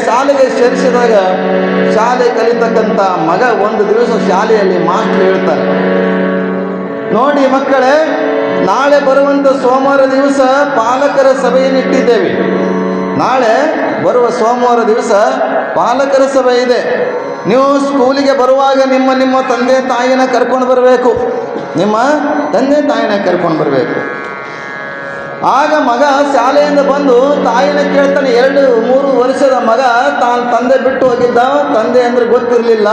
ಶಾಲೆಗೆ ಸೇರಿಸಿದಾಗ ಶಾಲೆ ಕಲಿತಕ್ಕಂಥ ಮಗ ಒಂದು ದಿವಸ ಶಾಲೆಯಲ್ಲಿ ಮಾಸ್ಟರ್ ಹೇಳ್ತಾರೆ, ನೋಡಿ ಮಕ್ಕಳೇ, ನಾಳೆ ಬರುವಂಥ ಸೋಮವಾರ ದಿವಸ ಪಾಲಕರ ಸಭೆಯನ್ನಿಟ್ಟಿದ್ದೇವೆ. ನಾಳೆ ಬರುವ ಸೋಮವಾರ ದಿವಸ ಪಾಲಕರ ಸಭೆ ಇದೆ. ನೀವು ಸ್ಕೂಲಿಗೆ ಬರುವಾಗ ನಿಮ್ಮ ತಂದೆ ತಾಯಿನ ಕರ್ಕೊಂಡು ಬರಬೇಕು. ಆಗ ಮಗ ಶಾಲೆಯಿಂದ ಬಂದು ತಾಯಿನ ಕೇಳ್ತಾನೆ. 2-3 ವರ್ಷದ ಮಗ ತಾನು ತಂದೆ ಬಿಟ್ಟು ಹೋಗಿದ್ದ. ತಂದೆ ಅಂದರೆ ಗೊತ್ತಿರಲಿಲ್ಲ.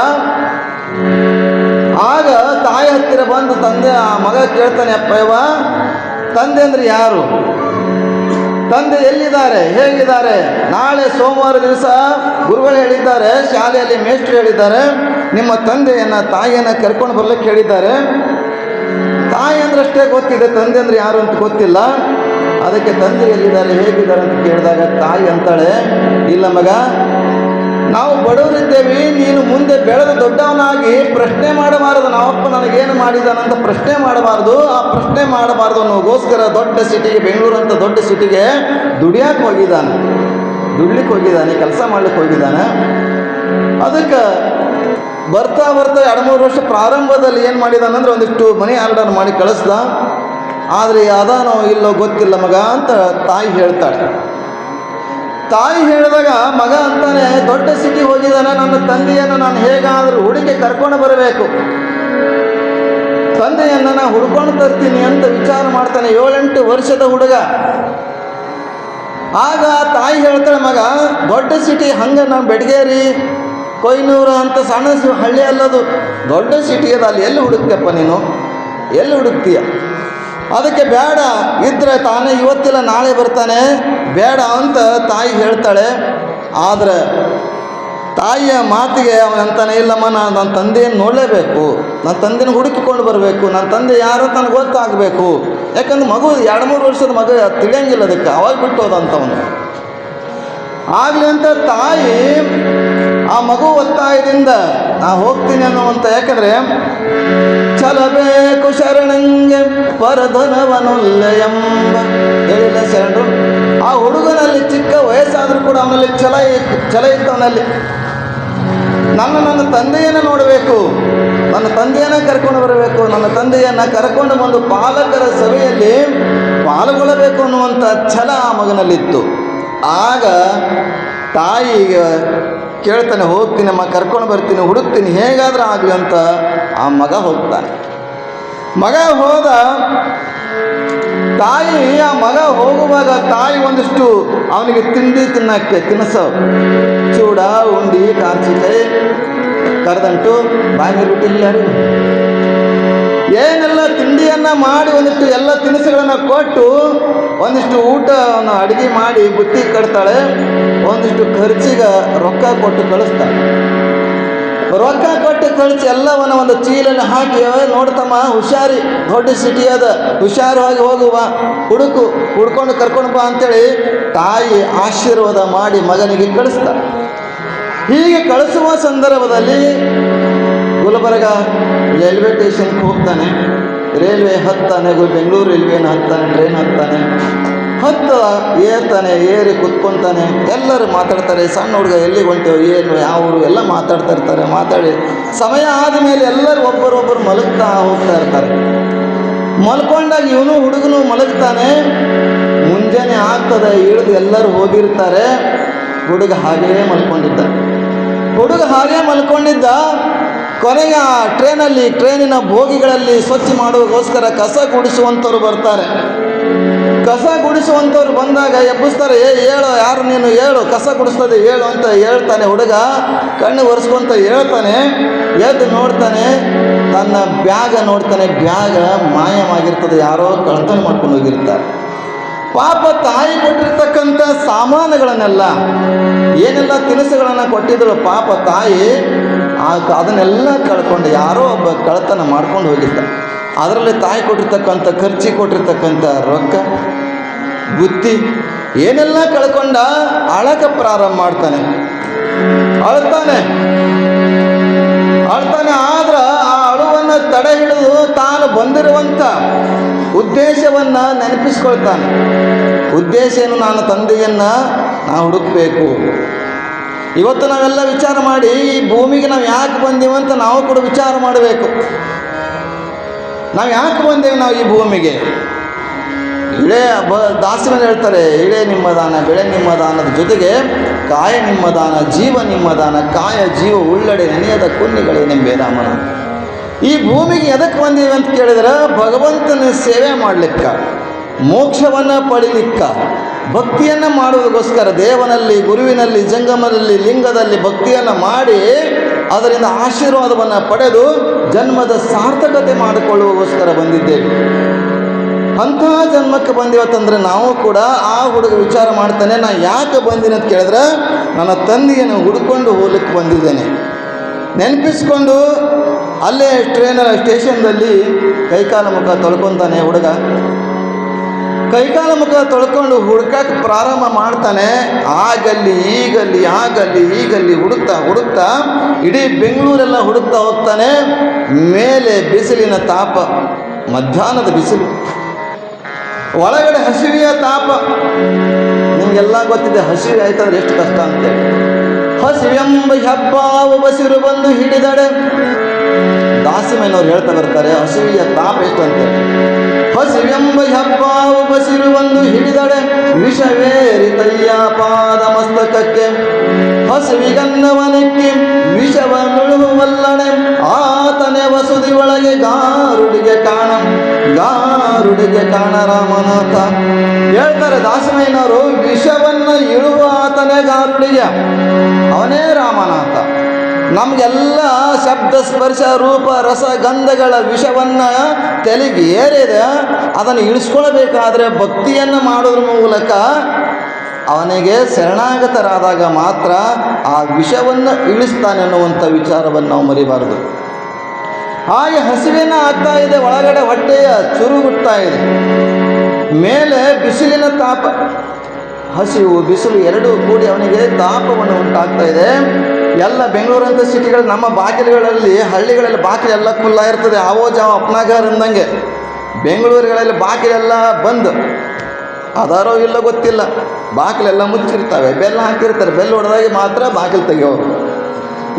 ಆಗ ತಾಯಿ ಹತ್ತಿರ ಬಂದು ಆ ಮಗ ಕೇಳ್ತಾನೆ, ಅಪ್ಪಯ್ಯವ, ತಂದೆ ಅಂದರೆ ಯಾರು? ತಂದೆ ಎಲ್ಲಿದ್ದಾರೆ, ಹೇಗಿದ್ದಾರೆ? ನಾಳೆ ಸೋಮವಾರ ದಿವಸ ಗುರುಗಳು ಹೇಳಿದ್ದಾರೆ, ಶಾಲೆಯಲ್ಲಿ ಮೇಷ್ಟ್ರು ಹೇಳಿದ್ದಾರೆ, ನಿಮ್ಮ ತಾಯಿಯನ್ನು ಕರ್ಕೊಂಡು ಬರ್ಲಿಕ್ಕೆ ಹೇಳಿದ್ದಾರೆ. ತಾಯಿ ಅಂದ್ರಷ್ಟೇ ಗೊತ್ತಿದೆ, ತಂದೆ ಅಂದರೆ ಯಾರು ಅಂತ ಗೊತ್ತಿಲ್ಲ. ಅದಕ್ಕೆ ತಂದೆ ಎಲ್ಲಿದ್ದಾರೆ, ಹೇಗಿದ್ದಾರೆ ಅಂತ ಕೇಳಿದಾಗ ತಾಯಿ ಅಂತಾಳೆ, ಇಲ್ಲ ಮಗ, ನಾವು ಬಡವರಿದ್ದೇವೆ. ನೀನು ಮುಂದೆ ಬೆಳೆದು ದೊಡ್ಡವನಾಗಿ ಪ್ರಶ್ನೆ ಮಾಡಬಾರದು. ನಾವಪ್ಪ ನನಗೇನು ಮಾಡಿದಾನಂತ ಪ್ರಶ್ನೆ ಮಾಡಬಾರ್ದು. ಆ ಪ್ರಶ್ನೆ ಮಾಡಬಾರ್ದು ಅನ್ನೋಗೋಸ್ಕರ ದೊಡ್ಡ ಸಿಟಿಗೆ, ಬೆಂಗಳೂರು ಅಂತ ದೊಡ್ಡ ಸಿಟಿಗೆ ದುಡ್ಲಿಕ್ಕೆ ಹೋಗಿದ್ದಾನೆ, ಕೆಲಸ ಮಾಡ್ಲಿಕ್ಕೆ ಹೋಗಿದ್ದಾನೆ. ಅದಕ್ಕೆ ಬರ್ತಾ ಬರ್ತಾ 2-3 ವರ್ಷ ಪ್ರಾರಂಭದಲ್ಲಿ ಏನು ಮಾಡಿದಾನಂದ್ರೆ ಒಂದಿಷ್ಟು ಮನಿ ಆರ್ಡರ್ ಮಾಡಿ ಕಳಿಸ್ದ. ಆದರೆ ಅದಾನೋ ಇಲ್ಲೋ ಗೊತ್ತಿಲ್ಲ ಮಗ ಅಂತ ತಾಯಿ ಹೇಳ್ತಾಳೆ. ತಾಯಿ ಹೇಳಿದಾಗ ಮಗ ಅಂತಾನೆ, ದೊಡ್ಡ ಸಿಟಿ ಹೋಗಿದ್ದಾನೆ, ನನ್ನ ತಂದೆಯನ್ನು ನಾನು ಹೇಗಾದರೂ ಹುಡುಗಿ ಕರ್ಕೊಂಡು ಬರಬೇಕು, ತಂದೆಯನ್ನು ನಾನು ಹುಡ್ಕೊಂಡು ತರ್ತೀನಿ ಅಂತ ವಿಚಾರ ಮಾಡ್ತಾನೆ. 7-8 ವರ್ಷದ ಹುಡುಗ. ಆಗ ತಾಯಿ ಹೇಳ್ತಾಳೆ, ಮಗ ದೊಡ್ಡ ಸಿಟಿ ಹಂಗೆ ನಾನು ಬೆಡಗೇರಿ ಕೊಯ್ನೂರು ಅಂತ ಸಣ್ಣ ಹಳ್ಳಿ ಅಲ್ಲದು, ದೊಡ್ಡ ಸಿಟಿ ಅದು, ಅಲ್ಲಿ ಎಲ್ಲಿ ಹುಡುಕ್ತಿಯಪ್ಪ ನೀನು, ಎಲ್ಲಿ ಹುಡುಕ್ತೀಯ? ಅದಕ್ಕೆ ಬೇಡ, ಇದ್ರೆ ತಾನೇ ಇವತ್ತಿಲ್ಲ ನಾಳೆ ಬರ್ತಾನೆ, ಬೇಡ ಅಂತ ತಾಯಿ ಹೇಳ್ತಾಳೆ. ಆದರೆ ತಾಯಿಯ ಮಾತಿಗೆ ಅವನಂತಾನೆ, ಇಲ್ಲಮ್ಮ ನನ್ನ ತಂದೆಯನ್ನು ನೋಡಲೇಬೇಕು, ನನ್ನ ತಂದೆನ ಹುಡುಕಿಕೊಂಡು ಬರಬೇಕು, ನನ್ನ ತಂದೆ ಯಾರು ಅಂತ ನನಗೆ ಗೊತ್ತಾಗಬೇಕು. ಯಾಕಂದ್ರೆ ಮಗು 2-3 ವರ್ಷದ ಮಗು ತಿಳಿಯಂಗಿಲ್ಲ, ಅದಕ್ಕೆ ಅವಾಗ ಬಿಟ್ಟು ಹೋದಂಥವನು. ಆಗಲಿ ಅಂತ ತಾಯಿ ಆ ಮಗು ಒತ್ತಾಯದಿಂದ ನಾ ಹೋಗ್ತೀನಿ ಅನ್ನುವಂಥ, ಯಾಕಂದರೆ ಚಲಬೇಕು ಶರಣಂಗೆ ಪರಧನವನೊಲ್ಲೆ ಎಂಬ ಹೇಳಿಲ್ಲ ಶರಣರು. ಆ ಹುಡುಗನಲ್ಲಿ ಚಿಕ್ಕ ವಯಸ್ಸಾದರೂ ಕೂಡ ಅವನಲ್ಲಿ ಛಲ ಇತ್ತು. ಅವನಲ್ಲಿ ನನ್ನ ತಂದೆಯನ್ನು ನೋಡಬೇಕು, ನನ್ನ ತಂದೆಯನ್ನು ಕರ್ಕೊಂಡು ಬರಬೇಕು, ನನ್ನ ತಂದೆಯನ್ನು ಕರ್ಕೊಂಡು ಬಂದು ಪಾಲಕರ ಸಭೆಯಲ್ಲಿ ಪಾಲ್ಗೊಳ್ಳಬೇಕು ಅನ್ನುವಂಥ ಛಲ ಆ ಮಗನಲ್ಲಿತ್ತು. ಆಗ ತಾಯಿಗೆ ಕೇಳ್ತಾನೆ, ಹೋಗ್ತೀನಿ ಅಮ್ಮ, ಕರ್ಕೊಂಡು ಬರ್ತೀನಿ, ಹುಡುಕ್ತೀನಿ, ಹೇಗಾದರೂ ಆಗಲಿ ಅಂತ ಆ ಮಗ ಹೋಗ್ತಾನೆ. ಮಗ ಹೋದ. ತಾಯಿ ಆ ಮಗ ಹೋಗುವಾಗ ತಾಯಿ ಒಂದಿಷ್ಟು ಅವನಿಗೆ ತಿಂಡಿ ತಿನ್ನಸೋ, ಚೂಡ, ಉಂಡಿ, ಕಾರ್ಚಿಕಾಯಿ, ಕರೆದಂಟು, ಬಾಯಿ ಬಿಟ್ಟಿಲ್ಲ, ಏನೆಲ್ಲ ತಿಂಡಿಯನ್ನು ಮಾಡಿ ಒಂದಿಷ್ಟು ಎಲ್ಲ ತಿನಿಸುಗಳನ್ನು ಕೊಟ್ಟು ಒಂದಿಷ್ಟು ಊಟವನ್ನು ಅಡುಗೆ ಮಾಡಿ ಬುತ್ತಿ ಕಟ್ತಾಳೆ. ಒಂದಿಷ್ಟು ಖರ್ಚಿಗೆ ರೊಕ್ಕ ಕೊಟ್ಟು ಕಳಿಸ್ತಾಳೆ. ರೊಕ್ಕ ಕೊಟ್ಟು ಕಳಿಸಿ ಎಲ್ಲವನ್ನು ಒಂದು ಚೀಲಲ್ಲಿ ಹಾಕಿ, ನೋಡ್ತಮ್ಮ ಹುಷಾರಿ, ದೊಡ್ಡ ಸಿಟಿ ಅದ, ಹುಷಾರವಾಗಿ ಹೋಗುವ, ಹುಡ್ಕೊಂಡು ಕರ್ಕೊಂಡು ಬಾ ಅಂತೇಳಿ ತಾಯಿ ಆಶೀರ್ವಾದ ಮಾಡಿ ಮಗನಿಗೆ ಕಳಿಸ್ತಾಳೆ. ಹೀಗೆ ಕಳಿಸುವ ಸಂದರ್ಭದಲ್ಲಿ ಗುಲ್ಬರ್ಗ ರೈಲ್ವೆ ಸ್ಟೇಷನ್ಗೆ ಹೋಗ್ತಾನೆ. ರೈಲ್ವೆ ಹತ್ತಾನೆ, ಬೆಂಗಳೂರು ರೈಲ್ವೇನ ಹತ್ತಾನೆ, ಟ್ರೈನ್ ಹತ್ತಾನೆ. ಏರ್ತಾನೆ, ಏರಿ ಕುತ್ಕೊತಾನೆ. ಎಲ್ಲರೂ ಮಾತಾಡ್ತಾರೆ, ಸಣ್ಣ ಹುಡುಗ ಎಲ್ಲಿಗೆ ಹೊಂಟೇವು, ಏನು, ಯಾವ ಊರು ಎಲ್ಲ ಮಾತಾಡ್ತಾ ಇರ್ತಾರೆ. ಮಾತಾಡಿ ಸಮಯ ಆದಮೇಲೆ ಎಲ್ಲರೂ ಒಬ್ಬರೊಬ್ಬರು ಮಲಗ್ತಾ ಹೋಗ್ತಾ ಇರ್ತಾರೆ. ಮಲ್ಕೊಂಡಾಗ ಇವನು ಹುಡುಗನು ಮಲಗ್ತಾನೆ. ಮುಂಜಾನೆ ಆಗ್ತದೆ, ಇಳಿದು ಎಲ್ಲರೂ ಹೋಗಿರ್ತಾರೆ. ಹುಡುಗ ಹಾಗೇ ಮಲ್ಕೊಂಡಿದ್ದ. ಕೊನೆಗೆ ಆ ಟ್ರೈನಿನ ಬೋಗಿಗಳಲ್ಲಿ ಸ್ವಚ್ಛ ಮಾಡುವಗೋಸ್ಕರ ಕಸ ಗುಡಿಸುವಂಥವ್ರು ಬರ್ತಾರೆ. ಕಸ ಗುಡಿಸುವಂಥವ್ರು ಬಂದಾಗ ಎಬ್ಬಿಸ್ತಾರೆ, ಹೇಳು, ಯಾರು ನೀನು, ಹೇಳು, ಕಸ ಗುಡಿಸ್ತದೆ ಹೇಳು ಅಂತ ಹೇಳ್ತಾನೆ. ಹುಡುಗ ಕಣ್ಣು ಒರೆಸ್ಕೊಂತ ಹೇಳ್ತಾನೆ. ಎದ್ದು ನೋಡ್ತಾನೆ, ತನ್ನ ಬ್ಯಾಗ ನೋಡ್ತಾನೆ. ಬ್ಯಾಗ ಮಾಯವಾಗಿರ್ತದೆ, ಯಾರೋ ಕಳ್ತನ ಮಾಡ್ಕೊಂಡು ಹೋಗಿರ್ತಾರೆ. ಪಾಪ ತಾಯಿ ಕೊಟ್ಟಿರ್ತಕ್ಕಂಥ ಸಾಮಾನುಗಳನ್ನೆಲ್ಲ, ಏನೆಲ್ಲ ತಿನಿಸುಗಳನ್ನು ಕೊಟ್ಟಿದ್ರು ಪಾಪ ತಾಯಿ, ಅದನ್ನೆಲ್ಲ ಕಳ್ಕೊಂಡು ಯಾರೋ ಒಬ್ಬ ಕಳ್ತನ ಮಾಡ್ಕೊಂಡು ಹೋಗಿದ್ದ. ಅದರಲ್ಲಿ ತಾಯಿ ಕೊಟ್ಟಿರ್ತಕ್ಕಂಥ ಖರ್ಚಿ ಕೊಟ್ಟಿರ್ತಕ್ಕಂಥ ರೊಕ್ಕ, ಬುತ್ತಿ ಏನೆಲ್ಲ ಕಳ್ಕೊಂಡ. ಅಳಕ್ಕೆ ಪ್ರಾರಂಭ ಮಾಡ್ತಾನೆ. ಅಳ್ತಾನೆ. ಆದ್ರೆ ಆ ಅಳುವನ್ನು ತಡೆ ಹಿಡಿದು ತಾನು ಬಂದಿರುವಂಥ ಉದ್ದೇಶವನ್ನು ನೆನಪಿಸ್ಕೊಳ್ತಾನೆ. ಉದ್ದೇಶ ಏನು? ನಾನು ತಂದೆಯನ್ನು ಹುಡುಕಬೇಕು. ಇವತ್ತು ನಾವೆಲ್ಲ ವಿಚಾರ ಮಾಡಿ ಈ ಭೂಮಿಗೆ ನಾವು ಯಾಕೆ ಬಂದೀವಂತ ನಾವು ಕೂಡ ವಿಚಾರ ಮಾಡಬೇಕು. ನಾವು ಯಾಕೆ ಬಂದೇವೆ ನಾವು ಈ ಭೂಮಿಗೆ? ದಾಸರನ್ನು ಹೇಳ್ತಾರೆ, ಇಳೆ ನಿಮ್ಮ ದಾನ, ಬೆಳೆ ನಿಮ್ಮ ದಾನದ ಜೊತೆಗೆ ಕಾಯ ನಿಮ್ಮ ದಾನ, ಜೀವ ನಿಮ್ಮ ದಾನ, ಕಾಯ ಜೀವ ಉಳ್ಳಡೆ ನೆನೆಯದ ಕುನ್ನಿಗಳೇನೆಂಬೆ ರಾಮನ. ಈ ಭೂಮಿಗೆ ಎದಕ್ಕೆ ಬಂದೀವಿ ಅಂತ ಕೇಳಿದ್ರೆ, ಭಗವಂತನ ಸೇವೆ ಮಾಡಲಿಕ್ಕ, ಮೋಕ್ಷವನ್ನು ಪಡಿಲಿಕ್ಕ, ಭಕ್ತಿಯನ್ನು ಮಾಡುವುದಕ್ಕೋಸ್ಕರ ದೇವನಲ್ಲಿ, ಗುರುವಿನಲ್ಲಿ, ಜಂಗಮದಲ್ಲಿ, ಲಿಂಗದಲ್ಲಿ ಭಕ್ತಿಯನ್ನು ಮಾಡಿ ಅದರಿಂದ ಆಶೀರ್ವಾದವನ್ನು ಪಡೆದು ಜನ್ಮದ ಸಾರ್ಥಕತೆ ಮಾಡಿಕೊಳ್ಳುವಗೋಸ್ಕರ ಬಂದಿದ್ದೇವೆ. ಅಂತಹ ಜನ್ಮಕ್ಕೆ ಬಂದಿವತ್ತಂದರೆ ನಾವು ಕೂಡ ಆ ಹುಡುಗ ವಿಚಾರ ಮಾಡ್ತಾನೆ, ನಾನು ಯಾಕೆ ಬಂದೀನಿ ಅಂತ ಕೇಳಿದ್ರೆ, ನನ್ನ ತಂದೆಯನ್ನು ಹುಡ್ಕೊಂಡು ಹೋಗ್ಲಿಕ್ಕೆ ಬಂದಿದ್ದೇನೆ. ನೆನಪಿಸ್ಕೊಂಡು ಅಲ್ಲೇ ಸ್ಟೇಷನ್ದಲ್ಲಿ ಕೈಕಾಲ ಮುಖ ತೊಳ್ಕೊತಾನೆ ಹುಡುಗ. ಕೈಕಾಲ ಮುಖ ತೊಳ್ಕೊಂಡು ಹುಡುಕಕ್ಕೆ ಪ್ರಾರಂಭ ಮಾಡ್ತಾನೆ. ಆಗಲ್ಲಿ ಈಗಲ್ಲಿ ಹುಡುಕ್ತಾ ಇಡೀ ಬೆಂಗಳೂರೆಲ್ಲ ಹುಡುಕ್ತಾ ಹೋಗ್ತಾನೆ. ಮೇಲೆ ಬಿಸಿಲಿನ ತಾಪ, ಮಧ್ಯಾಹ್ನದ ಬಿಸಿಲು, ಒಳಗಡೆ ಹಸಿವೆಯ ತಾಪ. ನಿಮಗೆಲ್ಲ ಗೊತ್ತಿದೆ ಹಸಿವೆ ಆಯ್ತಂದ್ರೆ ಎಷ್ಟು ಕಷ್ಟ ಅಂತೇಳಿ. ಹಸಿವೆಂಬ ಹೆಬ್ಬಾವು ಬಸಿರು ಬಂದು ಹಿಡಿದಡೆ. ದಾಸಿಮಯ್ಯನವ್ರು ಹೇಳ್ತಾ ಬರ್ತಾರೆ ಹಸಿವಿಯ ತಾಪ ಎಷ್ಟು ಅಂತ. ಹಸಿವೆಂಬ ಹೆಬ್ಬಾವು ಬಸಿರು ಬಂದು ಹಿಡಿದಡೆ, ವಿಷವೇರಿತಯ್ಯ ಪಾದ ಮಸ್ತಕಕ್ಕೆ. ಹಸಿವಿಗನ್ನವನಿಕ್ಕಿ ವಿಷವನ್ನುಳುವಲ್ಲಣೆ, ಆತನೆ ವಸುದಿ ಒಳಗೆ ಗಾರುಡಿಗೆ ಕಾಣ ರಾಮನಾಥ. ಹೇಳ್ತಾರೆ ದಾಸಮಯ್ಯನವರು, ವಿಷವನ್ನು ಇಳುವ ಆತನೇ ಗಾರುಡಿಗೆ, ಅವನೇ ರಾಮನಾಥ. ನಮಗೆಲ್ಲ ಶಬ್ದ ಸ್ಪರ್ಶ ರೂಪ ರಸ ಗಂಧಗಳ ವಿಷವನ್ನು ತೆಲಿಗೆ ಏರಿದೆ, ಅದನ್ನು ಇಳಿಸ್ಕೊಳ್ಬೇಕಾದ್ರೆ ಭಕ್ತಿಯನ್ನು ಮಾಡೋದ್ರ ಮೂಲಕ ಅವನಿಗೆ ಶರಣಾಗತರಾದಾಗ ಮಾತ್ರ ಆ ವಿಷವನ್ನು ಇಳಿಸ್ತಾನೆ ಅನ್ನುವಂಥ ವಿಚಾರವನ್ನು ನಾವು ಮರಿಬಾರದು. ಹಾಗೆ ಹಸಿವಿನ ಆಗ್ತಾ ಇದೆ, ಒಳಗಡೆ ಹೊಟ್ಟೆಯ ಚುರುಗುಟ್ತಾ ಇದೆ, ಮೇಲೆ ಬಿಸಿಲಿನ ತಾಪ, ಹಸಿವು ಬಿಸಿಲು ಎರಡೂ ಕೂಡಿ ಅವನಿಗೆ ತಾಪವನ್ನು ಉಂಟಾಗ್ತಾ ಇದೆ. ಎಲ್ಲ ಬೆಂಗಳೂರಂಥ ಸಿಟಿಗಳು, ನಮ್ಮ ಬಾಗಿಲುಗಳಲ್ಲಿ ಹಳ್ಳಿಗಳಲ್ಲಿ ಬಾಗಿಲೆಲ್ಲ ಖುಲ್ಲ ಇರ್ತದೆ, ಆವೋ ಜಾವ ಅಪ್ನಾಗಾರ ಅಂದಂಗೆ. ಬೆಂಗಳೂರುಗಳಲ್ಲಿ ಬಾಗಿಲೆಲ್ಲ ಬಂದು ಅದಾರೋ ಇಲ್ಲ ಗೊತ್ತಿಲ್ಲ, ಬಾಗಿಲೆಲ್ಲ ಮುಚ್ಚಿರ್ತವೆ, ಬೆಲ್ಲ ಹಾಕಿರ್ತಾರೆ, ಬೆಲ್ಲ ಹೊಡೆದಾಗಿ ಮಾತ್ರ ಬಾಗಿಲು ತೆಗೆಯೋರು,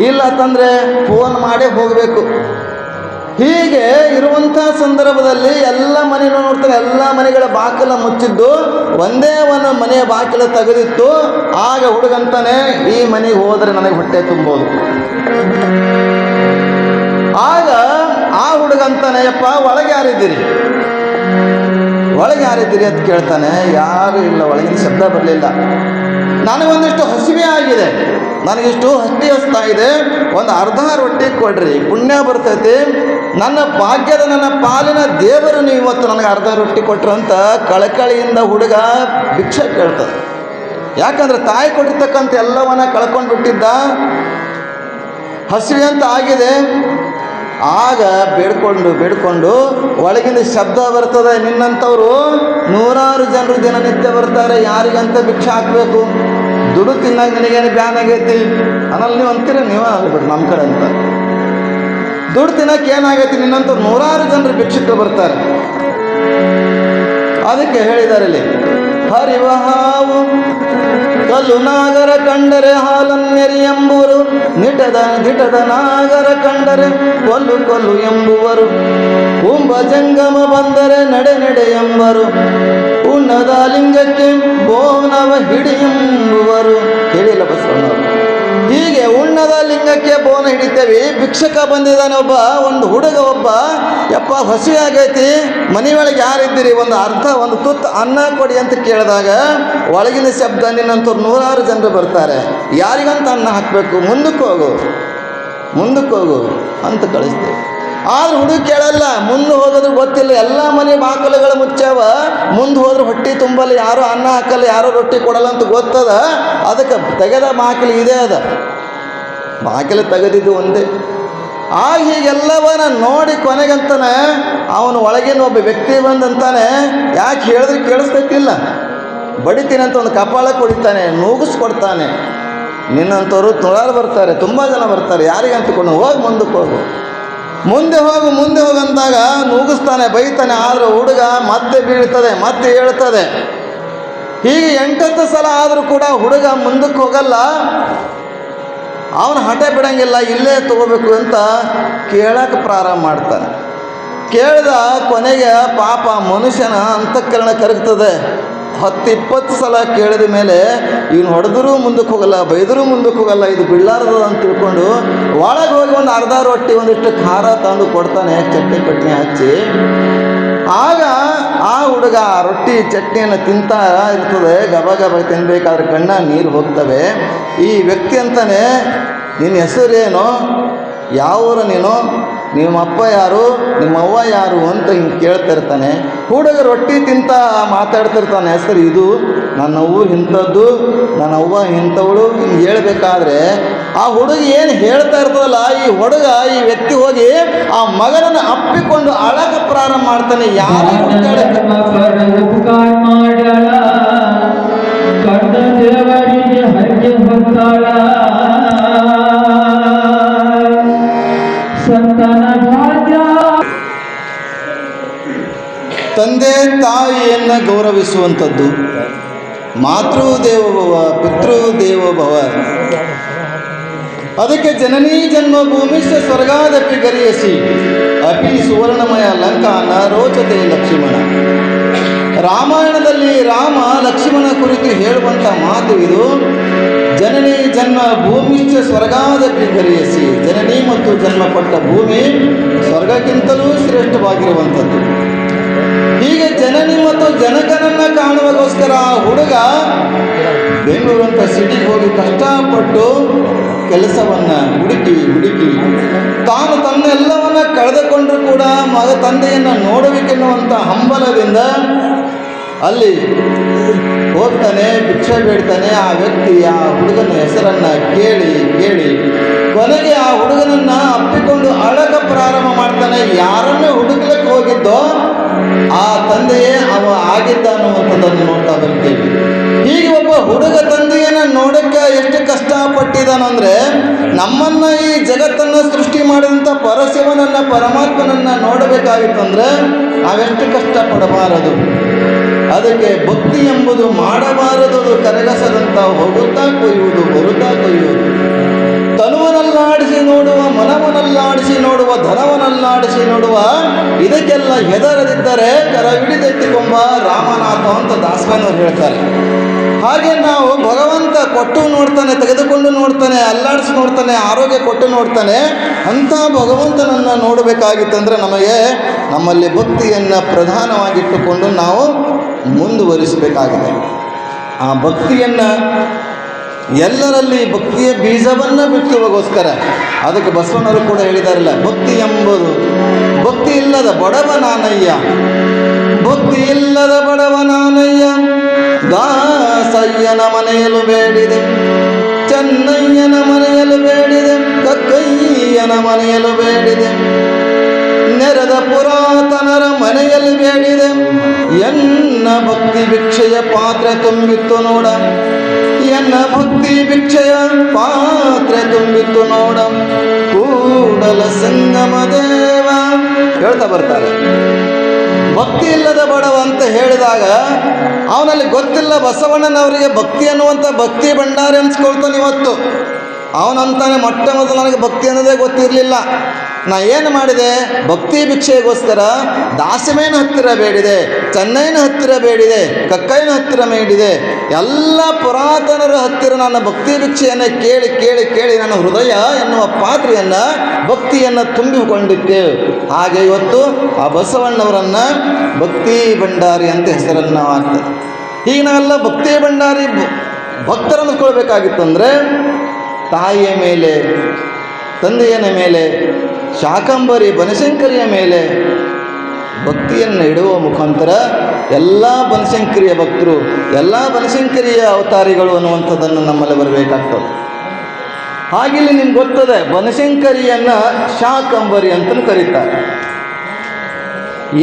ಇಲ್ಲ ಅಂತಂದರೆ ಫೋನ್ ಮಾಡೇ ಹೋಗಬೇಕು. ಹೀಗೆ ಇರುವಂಥ ಸಂದರ್ಭದಲ್ಲಿ ಎಲ್ಲ ಮನೆ ನೋಡ್ತಾರೆ, ಎಲ್ಲ ಮನೆಗಳ ಬಾಗಿಲ ಮುಚ್ಚಿದ್ದು, ಒಂದೇ ಒಂದು ಮನೆಯ ಬಾಗಿಲ ತೆಗೆದಿತ್ತು. ಆಗ ಹುಡುಗಂತಾನೆ, ಈ ಮನೆಗೆ ಹೋದರೆ ನನಗೆ ಹೊಟ್ಟೆ ತುಂಬೋದು. ಆಗ ಆ ಹುಡುಗಂತಾನೆ, ಯಪ್ಪ ಒಳಗೆ ಯಾರಿದ್ದೀರಿ ಅಂತ ಕೇಳ್ತಾನೆ. ಯಾರು ಇಲ್ಲ, ಒಳಗಿನ ಶಬ್ದ ಬರಲಿಲ್ಲ. ನನಗೊಂದಿಷ್ಟು ಹಸಿವೆ ಆಗಿದೆ, ನನಗಿಷ್ಟು ಹಟ್ಟಿ ಹಸ್ತಾ ಇದೆ, ಒಂದು ಅರ್ಧ ರೊಟ್ಟಿ ಕೊಡ್ರಿ, ಪುಣ್ಯ ಬರ್ತೈತಿ, ನನ್ನ ಭಾಗ್ಯದ ನನ್ನ ಪಾಲಿನ ದೇವರು ನೀವು ಇವತ್ತು ನನಗೆ ಅರ್ಧ ರೊಟ್ಟಿ ಕೊಟ್ರು ಅಂತ ಕಳಕಳಿಯಿಂದ ಹುಡುಗ ಭಿಕ್ಷೆ ಕೇಳ್ತದೆ. ಯಾಕಂದ್ರೆ ತಾಯಿ ಕೊಟ್ಟಿರ್ತಕ್ಕಂಥ ಎಲ್ಲವನ್ನ ಕಳ್ಕೊಂಡು ಬಿಟ್ಟಿದ್ದ, ಹಸಿವೆ ಅಂತ ಆಗಿದೆ. ಆಗ ಬೇಡ್ಕೊಂಡು ಒಳಗಿಂದ ಶಬ್ದ ಬರ್ತದೆ, ನಿನ್ನಂಥವ್ರು ನೂರಾರು ಜನರು ದಿನನಿತ್ಯ ಬರ್ತಾರೆ, ಯಾರಿಗಂತ ಭಿಕ್ಷೆ ಹಾಕಬೇಕು, ದುಡ್ಡು ತಿನ್ನಾಗ ನನಗೇನು ಬ್ಯಾನ್ ಆಗೈತಿ ಅನ್ನಲ್ಲಿ ನೀವು ಅಂತೀರ, ನೀವು ಅಲ್ಬಿಡ್ರಿ ನಮ್ಮ ಕಡೆ ಅಂತ. ದುಡ್ಡು ತಿನ್ನಕ್ಕೆ ಏನಾಗೈತಿ, ನಿನ್ನಂಥವ್ರು ನೂರಾರು ಜನರು ಭಿಕ್ಷಕ್ಕೆ ಬರ್ತಾರೆ. ಅದಕ್ಕೆ ಹೇಳಿದ್ದಾರೆ ಇಲ್ಲಿ, ಹರಿವ ಹಾವು ಕಲ್ಲು ನಾಗರ ಕಂಡರೆ ಹಾಲನ್ನೆರಿ ಎಂಬುವರು, ದಿಟದ ನಾಗರ ಕಂಡರೆ ಕೊಲ್ಲು ಎಂಬುವರು, ಕುಂಭ ಜಂಗಮ ಬಂದರೆ ನಡೆ ಎಂಬರು, ಉಣ್ಣದ ಲಿಂಗಕ್ಕೆ ಬೋನವ ಹಿಡಿ ಎಂಬುವರು. ಹೇಳಿಲ್ಲ ಬಸವಣ್ಣವರು. ಹೀಗೆ ಉಣ್ಣದ ಲಿಂಗಕ್ಕೆ ಬೋನ ಹಿಡಿತೇವೆ. ಭಿಕ್ಷಕ ಬಂದಿದ್ದಾನೆ ಒಂದು ಹುಡುಗ ಯಪ್ಪ ಹಸಿವೆ ಆಗೈತಿ, ಮನೆಯೊಳಗೆ ಯಾರಿದ್ದೀರಿ, ಒಂದು ತುತ್ತು ಅನ್ನ ಕೊಡಿ ಅಂತ ಕೇಳಿದಾಗ ಒಳಗಿನ ಶಬ್ದ, ನಿನ್ನಂಥವ್ರು ನೂರಾರು ಜನರು ಬರ್ತಾರೆ, ಯಾರಿಗಂತ ಅನ್ನ ಹಾಕಬೇಕು, ಮುಂದಕ್ಕೆ ಹೋಗು ಅಂತ ಕಳಿಸ್ತೇವೆ. ಆದ್ರೆ ಹುಡುಗ ಕೇಳಲ್ಲ, ಮುಂದೆ ಹೋಗೋದ್ರೆ ಗೊತ್ತಿಲ್ಲ, ಎಲ್ಲ ಮನೆ ಬಾಗಿಲುಗಳು ಮುಚ್ಚಾವ, ಮುಂದೆ ಹೋದ್ರೆ ಹೊಟ್ಟೆ ತುಂಬಲ್ಲ, ಯಾರೋ ಅನ್ನ ಹಾಕಲ್ಲ, ಯಾರೋ ರೊಟ್ಟಿ ಕೊಡಲ್ಲ ಅಂತ ಗೊತ್ತದ. ಅದಕ್ಕೆ ತೆಗೆದ ಬಾಗಿಲು ಇದೆ, ಅದ ಬಾಗಿಲು ತೆಗೆದಿದ್ದು ಒಂದೇ. ಹೀಗೆಲ್ಲವನ್ನ ನೋಡಿ ಕೊನೆಗಂತಾನೆ ಅವನು ಒಳಗಿನ ಒಬ್ಬ ವ್ಯಕ್ತಿ ಬಂದಂತಾನೆ, ಯಾಕೆ ಹೇಳಿದ್ರೆ ಕೇಳಿಸ್ತೈತಿಲ್ಲ, ಬಡಿತೀನಿ ಅಂತ ಒಂದು ಕಪಾಳ ಕೊಡಿತಾನೆ, ನೂಗಿಸ್ಕೊಡ್ತಾನೆ. ನಿನ್ನಂಥವ್ರು ನೂರಾರು ಬರ್ತಾರೆ, ತುಂಬ ಜನ ಬರ್ತಾರೆ, ಯಾರಿಗೆ ಅಂತಕೊಂಡು ಮುಂದೆ ಹೋಗಂತಾಗ ನೂಗಿಸ್ತಾನೆ, ಬೈತಾನೆ. ಆದರೂ ಹುಡುಗ ಮತ್ತೆ ಬೀಳ್ತದೆ, ಮತ್ತೆ ಹೇಳ್ತದೆ. ಹೀಗೆ 8 ಸಲ ಆದರೂ ಕೂಡ ಹುಡುಗ ಮುಂದಕ್ಕೆ ಹೋಗಲ್ಲ. ಅವನು ಹಠ ಬಿಡಂಗಿಲ್ಲ, ಇಲ್ಲೇ ತಗೋಬೇಕು ಅಂತ ಕೇಳಕ್ಕೆ ಪ್ರಾರಂಭ ಮಾಡ್ತಾನೆ. ಕೇಳಿದ ಕೊನೆಗೆ ಪಾಪ ಮನುಷ್ಯನ ಅಂತಃಕರಣ ಕರಗ್ತದೆ. 10-20 ಸಲ ಕೇಳಿದ ಮೇಲೆ ಇವನು ಹೊಡೆದರೂ ಮುಂದಕ್ಕೆ ಹೋಗಲ್ಲ, ಬೈದರೂ ಮುಂದಕ್ಕೆ ಹೋಗಲ್ಲ, ಇದು ಬಿಳ್ಳಾರದ ಅಂತ ತಿಳ್ಕೊಂಡು ಒಳಗೆ ಹೋಗಿ ಒಂದು ಅರ್ಧ ರೊಟ್ಟಿ ಒಂದಿಷ್ಟು ಖಾರ ತಂದು ಕೊಡ್ತಾನೆ, ಚಟ್ನಿ ಪಟ್ನಿ ಹಚ್ಚಿ. ಆಗ ಆ ಹುಡುಗ ರೊಟ್ಟಿ ಚಟ್ನಿಯನ್ನು ತಿಂತಾ ಇರ್ತದೆ, ಗಬ ತಿನ್ನಬೇಕಾದ್ರೆ ಕಣ್ಣ ನೀರು ಹೋಗ್ತವೆ. ಈ ವ್ಯಕ್ತಿ ಅಂತಾನೆ, ನಿನ್ನ ಹೆಸರೇನು, ಯಾವ ಊರು ನೀನು, ನಿಮ್ಮಪ್ಪ ಯಾರು, ನಿಮ್ಮವ್ವ ಯಾರು ಅಂತ ಹಿಂಗೆ ಕೇಳ್ತಿರ್ತಾನೆ. ಹುಡುಗ ರೊಟ್ಟಿ ತಿಂತ ಮಾತಾಡ್ತಿರ್ತಾನೆ, ಹೆಸರು ಇದು, ನನ್ನ ಊರು ಇಂಥದ್ದು, ನನ್ನ ಅವ್ವ ಇಂಥವಳು, ಹಿಂಗೆ ಹೇಳ್ಬೇಕಾದ್ರೆ ಆ ಹುಡುಗ ಏನು ಹೇಳ್ತಾ ಇರ್ತದಲ್ಲ, ಈ ಹುಡುಗ ಈ ವ್ಯಕ್ತಿ ಹೋಗಿ ಆ ಮಗನನ್ನು ಅಪ್ಪಿಕೊಂಡು ಅಳಕ ಪ್ರಾರಂಭ ಮಾಡ್ತಾನೆ. ಯಾರು ತಂದೆ ತಾಯಿಯನ್ನು ಗೌರವಿಸುವಂಥದ್ದು, ಮಾತೃದೇವೋಭವ ಪಿತೃದೇವೋಭವ ಅದಕ್ಕೆ ಜನನೀ ಜನ್ಮಭೂಮಿಶ್ಚ ಸ್ವರ್ಗಾದಪಿ ಗರಿಯಸಿ ಅಪಿ ಸುವರ್ಣಮಯ ಲಂಕಾ ನ ರೋಚತೆ ಲಕ್ಷ್ಮಣ. ರಾಮಾಯಣದಲ್ಲಿ ರಾಮ ಲಕ್ಷ್ಮಣ ಕುರಿತು ಹೇಳುವಂಥ ಮಾತು ಇದು. ಜನನಿ ಜನ್ಮ ಭೂಮಿಶ್ಚ ಸ್ವರ್ಗಾದಪಿ ಗರಿಯಸಿ. ಜನನಿ ಮತ್ತು ಜನ್ಮಪಟ್ಟ ಭೂಮಿ ಸ್ವರ್ಗಕ್ಕಿಂತಲೂ ಶ್ರೇಷ್ಠವಾಗಿರುವಂಥದ್ದು. ಹೀಗೆ ಜನನಿ ಮತ್ತು ಜನಕನನ್ನು ಕಾಣುವಗೋಸ್ಕರ ಆ ಹುಡುಗ ಬೆಂಗಳೂರಂಥ ಸಿಟಿಗೆ ಹೋಗಿ ಕಷ್ಟಪಟ್ಟು ಕೆಲಸವನ್ನು ಹುಡುಕಿ ತಾನು ತನ್ನೆಲ್ಲವನ್ನು ಕಳೆದುಕೊಂಡರೂ ಕೂಡ ತಂದೆಯನ್ನು ನೋಡಬೇಕೆನ್ನುವಂಥ ಹಂಬಲದಿಂದ ಅಲ್ಲಿ ಹೋಗ್ತಾನೆ, ಭಿಕ್ಷೆ ಬೇಡ್ತಾನೆ. ಆ ವ್ಯಕ್ತಿ ಆ ಹುಡುಗನ ಹೆಸರನ್ನು ಕೇಳಿ ಕೊನೆಗೆ ಆ ಹುಡುಗನನ್ನು ಅಪ್ಪಿಕೊಂಡು ಅಳಕ ಪ್ರಾರಂಭ ಮಾಡ್ತಾನೆ. ಯಾರನ್ನು ಹುಡುಕ್ಲಿಕ್ಕೆ ಹೋಗಿದ್ದೋ ಆ ತಂದೆಯೇ ಅವ ಆಗಿದ್ದ ಅನ್ನುವಂಥದ್ದನ್ನು ನೋಡ್ತಾ ಬರ್ತೀವಿ. ಹೀಗೆ ಒಬ್ಬ ಹುಡುಗ ತಂದೆಯನ್ನು ನೋಡೋಕ್ಕೆ ಎಷ್ಟು ಕಷ್ಟಪಟ್ಟಿದ್ದಾನಂದರೆ, ನಮ್ಮನ್ನು ಈ ಜಗತ್ತನ್ನು ಸೃಷ್ಟಿ ಮಾಡಿದಂಥ ಪರಶಿವನನ್ನು ಪರಮಾತ್ಮನನ್ನು ನೋಡಬೇಕಾಗಿತ್ತಂದರೆ ನಾವೆಷ್ಟು ಕಷ್ಟಪಡಬಾರದು. ಅದಕ್ಕೆ ಭಕ್ತಿ ಎಂಬುದು ಮಾಡಬಾರದು, ಕರಗಸದಂತ ಹೋಗುತ್ತಾ ಕೊಯ್ಯುವುದು, ಬರುತ್ತಾ ಕೊಯ್ಯುವುದು. ತನುವನಲ್ಲಾಡಿಸಿ ನೋಡುವ, ಮನವನಲ್ಲಾಡಿಸಿ ನೋಡುವ, ಧನವನಲ್ಲಾಡಿಸಿ ನೋಡುವ, ಇದಕ್ಕೆಲ್ಲ ಹೆದರದಿದ್ದರೆ ಕರವಿಡಿದೆತ್ತಿಕೊಂಬ ರಾಮನಾಥ ಅಂತ ದಾಸನವರು ಹೇಳ್ತಾರೆ. ಹಾಗೆ ನಾವು ಭಗವಂತ ಕೊಟ್ಟು ನೋಡ್ತಾನೆ, ತೆಗೆದುಕೊಂಡು ನೋಡ್ತಾನೆ, ಅಲ್ಲಾಡಿಸಿ ನೋಡ್ತಾನೆ, ಆರೋಗ್ಯ ಕೊಟ್ಟು ನೋಡ್ತಾನೆ. ಅಂಥ ಭಗವಂತನನ್ನು ನೋಡಬೇಕಾಗಿತ್ತಂದರೆ ನಮಗೆ ನಮ್ಮಲ್ಲಿ ಭಕ್ತಿಯನ್ನು ಪ್ರಧಾನವಾಗಿಟ್ಟುಕೊಂಡು ನಾವು ಮುಂದುವರಿಸಬೇಕಾಗಿದೆ. ಆ ಭಕ್ತಿಯನ್ನು ಎಲ್ಲರಲ್ಲಿ ಭಕ್ತಿಯ ಬೀಜವನ್ನು ಬಿತ್ತುವಗೋಸ್ಕರ ಅದಕ್ಕೆ ಬಸವಣ್ಣವರು ಕೂಡ ಹೇಳಿದಾರಲ್ಲ, ಭಕ್ತಿ ಎಂಬುದು ಭಕ್ತಿ ಇಲ್ಲದ ಬಡವನಾನಯ್ಯ, ಭಕ್ತಿ ಇಲ್ಲದ ಬಡವನಾನಯ್ಯ, ದಾಸಯ್ಯನ ಮನೆಯಲು ಬೇಡಿದೆ, ಚೆನ್ನಯ್ಯನ ಮನೆಯಲು ಬೇಡಿದೆ, ಕಕ್ಕಯ್ಯನ ಮನೆಯಲು ಬೇಡಿದೆ, ನೆರೆದ ಪುರಾತನರ ಮನೆಯಲ್ಲಿ ಬೇಡಿದೆ, ಎನ್ನ ಭಕ್ತಿ ಭಿಕ್ಷೆಯ ಪಾತ್ರೆ ತುಂಬಿತ್ತು ನೋಡ, ಎನ್ನ ಭಕ್ತಿ ಭಿಕ್ಷೆಯ ಪಾತ್ರೆ ತುಂಬಿತ್ತು ನೋಡ, ಕೂಡಲ ಸಂಗಮ ದೇವ ಹೇಳ್ತಾ ಬರ್ತಾರೆ. ಭಕ್ತಿ ಇಲ್ಲದ ಬಡವ ಅಂತ ಹೇಳಿದಾಗ ಅವನಲ್ಲಿ ಗೊತ್ತಿಲ್ಲ ಬಸವಣ್ಣನವರಿಗೆ ಭಕ್ತಿ ಅನ್ನುವಂಥ ಭಕ್ತಿ ಭಂಡಾರಿ ಅನ್ಸ್ಕೊಳ್ತಾನೆ. ಇವತ್ತು ಅವನಂತಾನೆ ಮೊಟ್ಟ ಮೊದಲು ನನಗೆ ಭಕ್ತಿ ಅನ್ನೋದೇ ಗೊತ್ತಿರಲಿಲ್ಲ. ನಾ ಏನು ಮಾಡಿದೆ, ಭಕ್ತಿ ಭಿಕ್ಷೆಗೋಸ್ಕರ ದಾಸಿಮೇನ ಹತ್ತಿರ ಬೇಡಿದೆ, ಚೆನ್ನೈನ ಹತ್ತಿರ ಬೇಡಿದೆ, ಕಕ್ಕೈನ ಹತ್ತಿರ ಬೇಡಿದೆ, ಎಲ್ಲ ಪುರಾತನರ ಹತ್ತಿರ ನನ್ನ ಭಕ್ತಿ ಭಿಕ್ಷೆಯನ್ನು ಕೇಳಿ ನನ್ನ ಹೃದಯ ಎನ್ನುವ ಪಾತ್ರೆಯನ್ನು ಭಕ್ತಿಯನ್ನು ತುಂಬಿಕೊಂಡಿದ್ದೆ. ಹಾಗೆ ಇವತ್ತು ಆ ಬಸವಣ್ಣವರನ್ನು ಭಕ್ತಿ ಭಂಡಾರಿ ಅಂತ ಹೆಸರನ್ನು ಆಗ್ತದೆ. ಈಗ ನಾವೆಲ್ಲ ಭಕ್ತಿ ಭಂಡಾರಿ ಭಕ್ತರನ್ನು ಕೊಡಬೇಕಾಗಿತ್ತಂದರೆ ತಾಯಿಯ ಮೇಲೆ, ತಂದೆಯನ ಮೇಲೆ, ಶಾಕಂಬರಿ ಬನಶಂಕರಿಯ ಮೇಲೆ ಭಕ್ತಿಯನ್ನು ಇಡುವ ಮುಖಾಂತರ ಎಲ್ಲ ಬನಶಂಕರಿಯ ಭಕ್ತರು, ಎಲ್ಲ ಬನಶಂಕರಿಯ ಅವತಾರಿಗಳು ಅನ್ನುವಂಥದ್ದನ್ನು ನಮ್ಮಲ್ಲಿ ಬರಬೇಕಾಗ್ತದೆ. ಹಾಗಿಲ್ಲಿ ನಿಮ್ಗೆ ಗೊತ್ತದೆ, ಬನಶಂಕರಿಯನ್ನು ಶಾಕಂಬರಿ ಅಂತಲೂ ಕರೀತಾರೆ.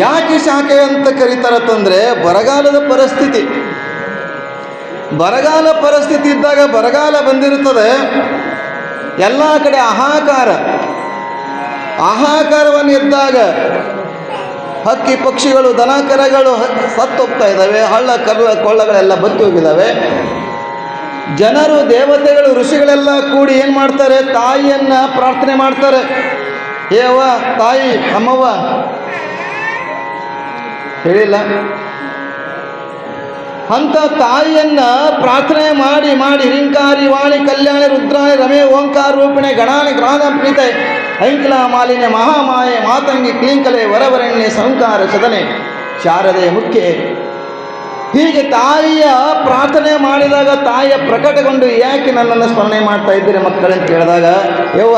ಯಾಕೆ ಶಾಖೆ ಅಂತ ಕರೀತಾರತ್ತಂದರೆ ಬರಗಾಲದ ಪರಿಸ್ಥಿತಿ. ಬರಗಾಲ ಪರಿಸ್ಥಿತಿ ಇದ್ದಾಗ ಬರಗಾಲ ಬಂದಿರುತ್ತದೆ, ಎಲ್ಲ ಕಡೆ ಆಹಾಕಾರವನ್ನು ಇದ್ದಾಗ ಹಕ್ಕಿ ಪಕ್ಷಿಗಳು ದನ ಕರಗಳು ಸತ್ತೋಗ್ತಾ ಇದ್ದಾವೆ, ಹಳ್ಳ ಕೊಳ್ಳಗಳೆಲ್ಲ ಬತ್ತಿ ಹೋಗಿದ್ದಾವೆ. ಜನರು, ದೇವತೆಗಳು, ಋಷಿಗಳೆಲ್ಲ ಕೂಡಿ ಏನು ಮಾಡ್ತಾರೆ, ತಾಯಿಯನ್ನು ಪ್ರಾರ್ಥನೆ ಮಾಡ್ತಾರೆ. ಏವ ತಾಯಿ, ಅಮ್ಮವ್ವ ಹೇಳಿಲ್ಲ ಅಂತ ತಾಯಿಯನ್ನು ಪ್ರಾರ್ಥನೆ ಮಾಡಿ ಹಿಂಕಾರಿ ವಾಣಿ ಕಲ್ಯಾಣಿ ರುದ್ರಾಣಿ ರಮೇ ಓಂಕಾರ ರೂಪಿಣೆ ಗಣಾನಿ ಗ್ರಾನ ಪ್ರೀತೆ ಐಂಕಲ ಮಾಲಿನ್ಯ ಮಹಾಮಾಯೆ ಮಾತಂಗಿ ಕ್ಲೀಂಕಲೆ ವರವರಣ್ಯ ಸಂಕಾರ ಸದನೆ ಶಾರದೆ ಮುಖ್ಯ. ಹೀಗೆ ತಾಯಿಯ ಪ್ರಾರ್ಥನೆ ಮಾಡಿದಾಗ ತಾಯಿಯ ಪ್ರಕಟಗೊಂಡು ಯಾಕೆ ನನ್ನನ್ನು ಸ್ಮರಣೆ ಮಾಡ್ತಾ ಇದ್ದೀರಿ ಮಕ್ಕಳೇ ಅಂತ ಕೇಳಿದಾಗ, ಯವ್ವ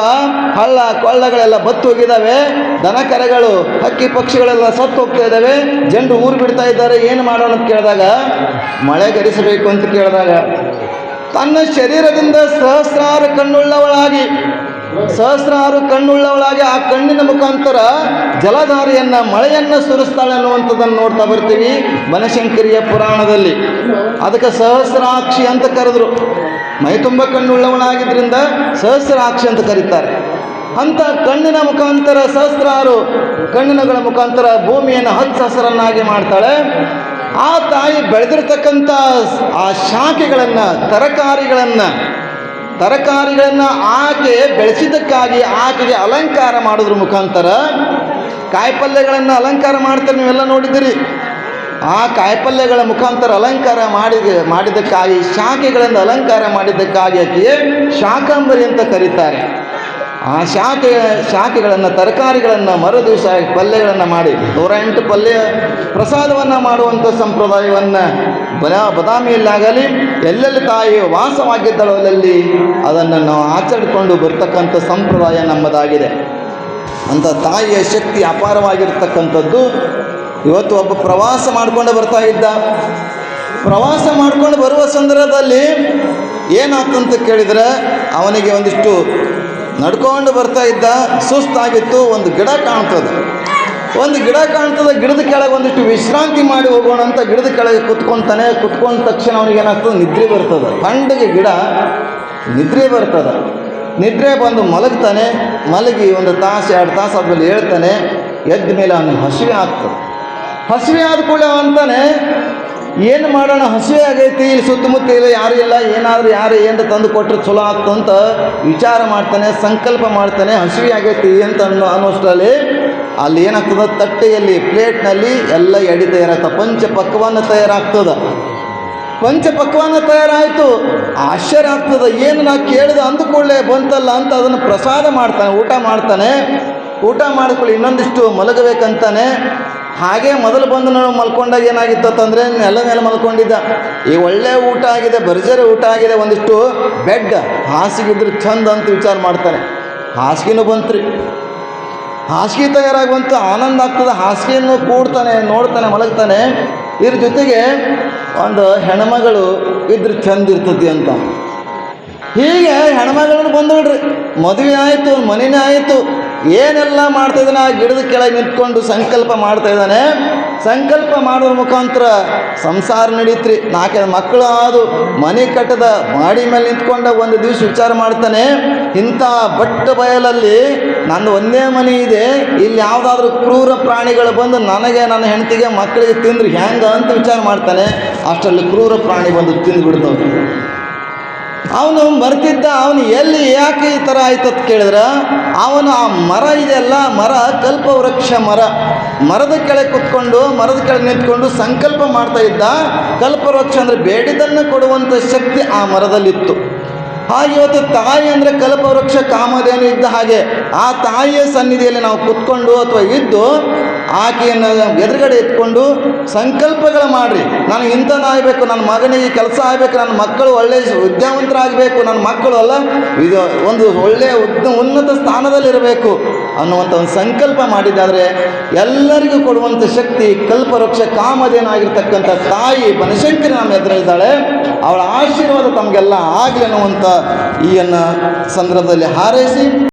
ಹಳ್ಳ ಕೊಳ್ಳಗಳೆಲ್ಲ ಬತ್ತು ಹೋಗಿದ್ದಾವೆ, ದನ ಕರೆಗಳು ಹಕ್ಕಿ ಪಕ್ಷಿಗಳೆಲ್ಲ ಸತ್ತು ಹೋಗ್ತಾ ಇದ್ದಾವೆ, ಜನರು ಊರು ಬಿಡ್ತಾ ಇದ್ದಾರೆ, ಏನು ಮಾಡೋಣ ಅಂತ ಕೇಳಿದಾಗ, ಮಳೆ ಗರಿಸಬೇಕು ಅಂತ ಕೇಳಿದಾಗ ತನ್ನ ಶರೀರದಿಂದ ಸಹಸ್ರಾರು ಕಣ್ಣುಳ್ಳವಳಾಗಿ ಆ ಕಣ್ಣಿನ ಮುಖಾಂತರ ಜಲಧಾರಿಯನ್ನು, ಮಳೆಯನ್ನು ಸುರಿಸ್ತಾಳೆ ಅನ್ನುವಂಥದ್ದನ್ನು ನೋಡ್ತಾ ಬರ್ತೀವಿ ಬನಶಂಕರಿಯ ಪುರಾಣದಲ್ಲಿ. ಅದಕ್ಕೆ ಸಹಸ್ರಾಕ್ಷಿ ಅಂತ ಕರೆದ್ರು. ಮೈ ತುಂಬ ಕಣ್ಣುಳ್ಳವಳಾಗಿದ್ದರಿಂದ ಸಹಸ್ರಾಕ್ಷಿ ಅಂತ ಕರೀತಾರೆ. ಅಂಥ ಕಣ್ಣಿನ ಮುಖಾಂತರ, ಸಹಸ್ರಾರು ಕಣ್ಣಿನಗಳ ಮುಖಾಂತರ ಭೂಮಿಯನ್ನು ಹಚ್ಚ ಹಸರನ್ನಾಗಿ ಮಾಡ್ತಾಳೆ. ಆ ತಾಯಿ ಬೆಳೆದಿರ್ತಕ್ಕಂಥ ಆ ಶಾಖೆಗಳನ್ನು, ತರಕಾರಿಗಳನ್ನು ತರಕಾರಿಗಳನ್ನು ಆಕೆ ಬೆಳೆಸಿದ್ದಕ್ಕಾಗಿ ಆಕೆಗೆ ಅಲಂಕಾರ ಮಾಡೋದ್ರ ಮುಖಾಂತರ ಕಾಯಿಪಲ್ಯಗಳನ್ನು ಅಲಂಕಾರ ಮಾಡ್ತಾರೆ, ನೀವೆಲ್ಲ ನೋಡಿದ್ದೀರಿ. ಆ ಕಾಯಿಪಲ್ಯಗಳ ಮುಖಾಂತರ ಅಲಂಕಾರ ಮಾಡಿದ್ದಕ್ಕಾಗಿ ಶಾಖೆಗಳನ್ನು ಅಲಂಕಾರ ಮಾಡಿದ್ದಕ್ಕಾಗಿ ಆಕೆಗೆ ಶಾಕಾಂಬರಿ ಅಂತ ಕರೀತಾರೆ. ಆ ಶಾಖೆಗಳನ್ನು ತರಕಾರಿಗಳನ್ನು ಮರು ದಿವಸ ಪಲ್ಯಗಳನ್ನು ಮಾಡಿ 108 ಪಲ್ಯ ಪ್ರಸಾದವನ್ನು ಮಾಡುವಂಥ ಸಂಪ್ರದಾಯವನ್ನು ಬದಾಮಿಯಲ್ಲಾಗಲಿ ಎಲ್ಲೆಲ್ಲಿ ತಾಯಿ ವಾಸವಾಗಿದ್ದಳಲ್ಲಿ ಅದನ್ನು ನಾವು ಆಚರಿಸಿಕೊಂಡು ಬರ್ತಕ್ಕಂಥ ಸಂಪ್ರದಾಯ ನಮ್ಮದಾಗಿದೆ. ಅಂಥ ತಾಯಿಯ ಶಕ್ತಿ ಅಪಾರವಾಗಿರ್ತಕ್ಕಂಥದ್ದು. ಇವತ್ತು ಒಬ್ಬ ಪ್ರವಾಸ ಮಾಡಿಕೊಂಡು ಬರ್ತಾ ಇದ್ದ. ಪ್ರವಾಸ ಮಾಡ್ಕೊಂಡು ಬರುವ ಸಂದರ್ಭದಲ್ಲಿ ಏನಾಗ್ತಂತ ಕೇಳಿದರೆ ಅವನಿಗೆ ಒಂದಿಷ್ಟು ನಡ್ಕೊಂಡು ಬರ್ತಾ ಇದ್ದ, ಸುಸ್ತಾಗಿತ್ತು. ಒಂದು ಗಿಡ ಕಾಣ್ತದೆ, ಗಿಡದ ಕೆಳಗೆ ಒಂದಿಷ್ಟು ವಿಶ್ರಾಂತಿ ಮಾಡಿ ಹೋಗೋಣ ಅಂತ ಗಿಡದ ಕೆಳಗೆ ಕುತ್ಕೊತಾನೆ. ಕುತ್ಕೊಂಡ ತಕ್ಷಣ ಅವನಿಗೆ ಏನಾಗ್ತದೆ, ನಿದ್ರೆ ಬರ್ತದೆ. ತಣ್ಣಗೆ ಗಿಡ ನಿದ್ರೆ ಬರ್ತದೆ. ನಿದ್ರೆ ಬಂದು ಮಲಗ್ತಾನೆ. ಮಲಗಿ 1 ತಾಸು 2 ತಾಸು ಆದಮೇಲೆ ಹೇಳ್ತಾನೆ. ಎದ್ದ ಮೇಲೆ ಅವನಿಗೆ ಹಸಿವೆ ಆಗ್ತದೆ. ಹಸಿವೆ ಆದ ಕೂಡಲೇ ಅಂತಾನೆ, ಏನು ಮಾಡೋಣ, ಹಸಿವೆ ಆಗೈತಿ, ಇಲ್ಲಿ ಸುತ್ತಮುತ್ತ ಇಲ್ಲ, ಯಾರು ಇಲ್ಲ, ಏನಾದರೂ ಏನು ತಂದು ಕೊಟ್ಟರೆ ಚಲೋ ಆಗ್ತು ಅಂತ ವಿಚಾರ ಮಾಡ್ತಾನೆ, ಸಂಕಲ್ಪ ಮಾಡ್ತಾನೆ. ಹಸಿವೆ ಆಗೈತಿ ಅಂತ ಅನ್ನೋಷ್ಟರಲ್ಲಿ ಅಲ್ಲಿ ಏನಾಗ್ತದೆ, ತಟ್ಟೆಯಲ್ಲಿ ಪ್ಲೇಟ್ನಲ್ಲಿ ಎಲ್ಲ ಎಡೆ ತಯಾರಾಗ್ತದೆ, ಪಂಚಪಕ್ವಾನ್ನ ತಯಾರಾಗ್ತದೆ. ಪಂಚಪಕ್ವಾನ್ನ ತಯಾರಾಯಿತು. ಆಶ್ಚರ್ಯ ಆಗ್ತದೆ, ಏನು ನಾ ಕೇಳಿದೆ ಅಂದುಕೊಳ್ಳೆ ಬಂತಲ್ಲ ಅಂತ ಅದನ್ನು ಪ್ರಸಾದ ಮಾಡ್ತಾನೆ, ಊಟ ಮಾಡ್ತಾನೆ. ಊಟ ಮಾಡಿಕೊಳ್ಳಿ ಇನ್ನೊಂದಿಷ್ಟು ಮಲಗಬೇಕಂತಾನೆ. ಹಾಗೆ ಮೊದಲು ಬಂದು ನಾವು ಮಲ್ಕೊಂಡಾಗ ಏನಾಗಿತ್ತು ಅಂತಂದರೆ ನೆಲ ಮೇಲೆ ಮಲ್ಕೊಂಡಿದ್ದ. ಈ ಒಳ್ಳೆ ಊಟ ಆಗಿದೆ, ಭರ್ಜರಿ ಊಟ ಆಗಿದೆ, ಒಂದಿಷ್ಟು ಬೆಡ್ ಹಾಸಿಗಿದ್ರೆ ಚಂದ ಅಂತ ವಿಚಾರ ಮಾಡ್ತಾನೆ. ಹಾಸಿಗೆನೂ ಬಂತ್ರಿ, ಹಾಸಿಗೆ ತಯಾರಾಗಿ ಬಂತು. ಆನಂದ ಆಗ್ತದೆ. ಹಾಸಿಗೆಯನ್ನು ಕೂಡ್ತಾನೆ, ನೋಡ್ತಾನೆ, ಮಲಗ್ತಾನೆ. ಇದ್ರ ಜೊತೆಗೆ ಒಂದು ಹೆಣ್ಮಗಳು ಇದ್ರೆ ಚಂದ ಇರ್ತತಿ ಅಂತ. ಹೀಗೆ ಹೆಣ್ಮಗಳನ್ನು ಬಂದೋಳ್ರಿ, ಮದುವೆ ಆಯಿತು, ಮನೆಯೇ ಆಯಿತು, ಏನೆಲ್ಲ ಮಾಡ್ತಾಯಿದ್ದಾನೆ. ಆ ಗಿಡದ ಕೆಳಗೆ ನಿಂತ್ಕೊಂಡು ಸಂಕಲ್ಪ ಮಾಡ್ತಾಯಿದ್ದಾನೆ. ಸಂಕಲ್ಪ ಮಾಡೋದ್ರ ಮುಖಾಂತರ ಸಂಸಾರ ನಡೀತ್ರಿ. 4 ಮಕ್ಕಳು ಆದು ಮನೆ ಕಟ್ಟದ ಮಾಡಿ ಮೇಲೆ ನಿಂತ್ಕೊಂಡ ಒಂದು ದಿವಸ ವಿಚಾರ ಮಾಡ್ತಾನೆ, ಇಂಥ ಬಟ್ಟ ಬಯಲಲ್ಲಿ ನನ್ನ ಒಂದೇ ಮನೆ ಇದೆ, ಇಲ್ಲಿ ಯಾವುದಾದ್ರೂ ಕ್ರೂರ ಪ್ರಾಣಿಗಳು ಬಂದು ನನಗೆ ನನ್ನ ಹೆಂಡತಿಗೆ ಮಕ್ಕಳಿಗೆ ತಿಂದ್ರೆ ಹೆಂಗ ಅಂತ ವಿಚಾರ ಮಾಡ್ತಾನೆ. ಅಷ್ಟರಲ್ಲಿ ಕ್ರೂರ ಪ್ರಾಣಿ ಬಂದು ತಿಂದು ಬಿಡ್ತವ್ರು. ಅವನು ಮರ್ತಿದ್ದ. ಅವನು ಎಲ್ಲಿ ಯಾಕೆ ಈ ಥರ ಆಯ್ತಂತ ಕೇಳಿದ್ರೆ, ಅವನು ಆ ಮರ ಇದೆಯಲ್ಲ, ಮರ ಕಲ್ಪವೃಕ್ಷ ಮರ, ಮರದ ಕೆಳಗೆ ಕುತ್ಕೊಂಡು ಮರದ ಕೆಳಗೆ ನಿಂತ್ಕೊಂಡು ಸಂಕಲ್ಪ ಮಾಡ್ತಾ ಇದ್ದ. ಕಲ್ಪವೃಕ್ಷ ಅಂದರೆ ಬೇಡಿದ್ದನ್ನು ಕೊಡುವಂಥ ಶಕ್ತಿ ಆ ಮರದಲ್ಲಿತ್ತು. ಹಾಗೆ ಇವತ್ತು ತಾಯಿ ಅಂದರೆ ಕಲ್ಪವೃಕ್ಷ ಕಾಮಧೇನು ಇದ್ದ ಹಾಗೆ ಆ ತಾಯಿಯ ಸನ್ನಿಧಿಯಲ್ಲಿ ನಾವು ಕುತ್ಕೊಂಡು ಅಥವಾ ಇದ್ದು ಆಕೆಯನ್ನು ಎದುರುಗಡೆ ಎತ್ಕೊಂಡು ಸಂಕಲ್ಪಗಳು ಮಾಡಿರಿ. ನಾನು ಇಂಥದ್ದಾಗಬೇಕು, ನನ್ನ ಮಗನಿಗೆ ಕೆಲಸ ಆಗಬೇಕು, ನನ್ನ ಮಕ್ಕಳು ಒಳ್ಳೆಯ ವಿದ್ಯಾವಂತರಾಗಬೇಕು, ನನ್ನ ಮಕ್ಕಳು ಅಲ್ಲ ಇದು ಒಂದು ಒಳ್ಳೆಯ ಉನ್ನತ ಸ್ಥಾನದಲ್ಲಿರಬೇಕು ಅನ್ನುವಂಥ ಒಂದು ಸಂಕಲ್ಪ ಮಾಡಿದ್ದಾದರೆ ಎಲ್ಲರಿಗೂ ಕೊಡುವಂಥ ಶಕ್ತಿ ಕಲ್ಪವೃಕ್ಷ ಕಾಮಧೇನು ಆಗಿರ್ತಕ್ಕಂಥ ತಾಯಿ ಬನಶಂಕರಿ ನಮ್ಮ ಎದುರಿದ್ದಾಳೆ. ಅವಳ ಆಶೀರ್ವಾದ ತಮಗೆಲ್ಲ ಆಗಲಿ ಅನ್ನುವಂಥ ಈ ಸಂದರ್ಭದಲ್ಲಿ ಹಾರೈಸಿ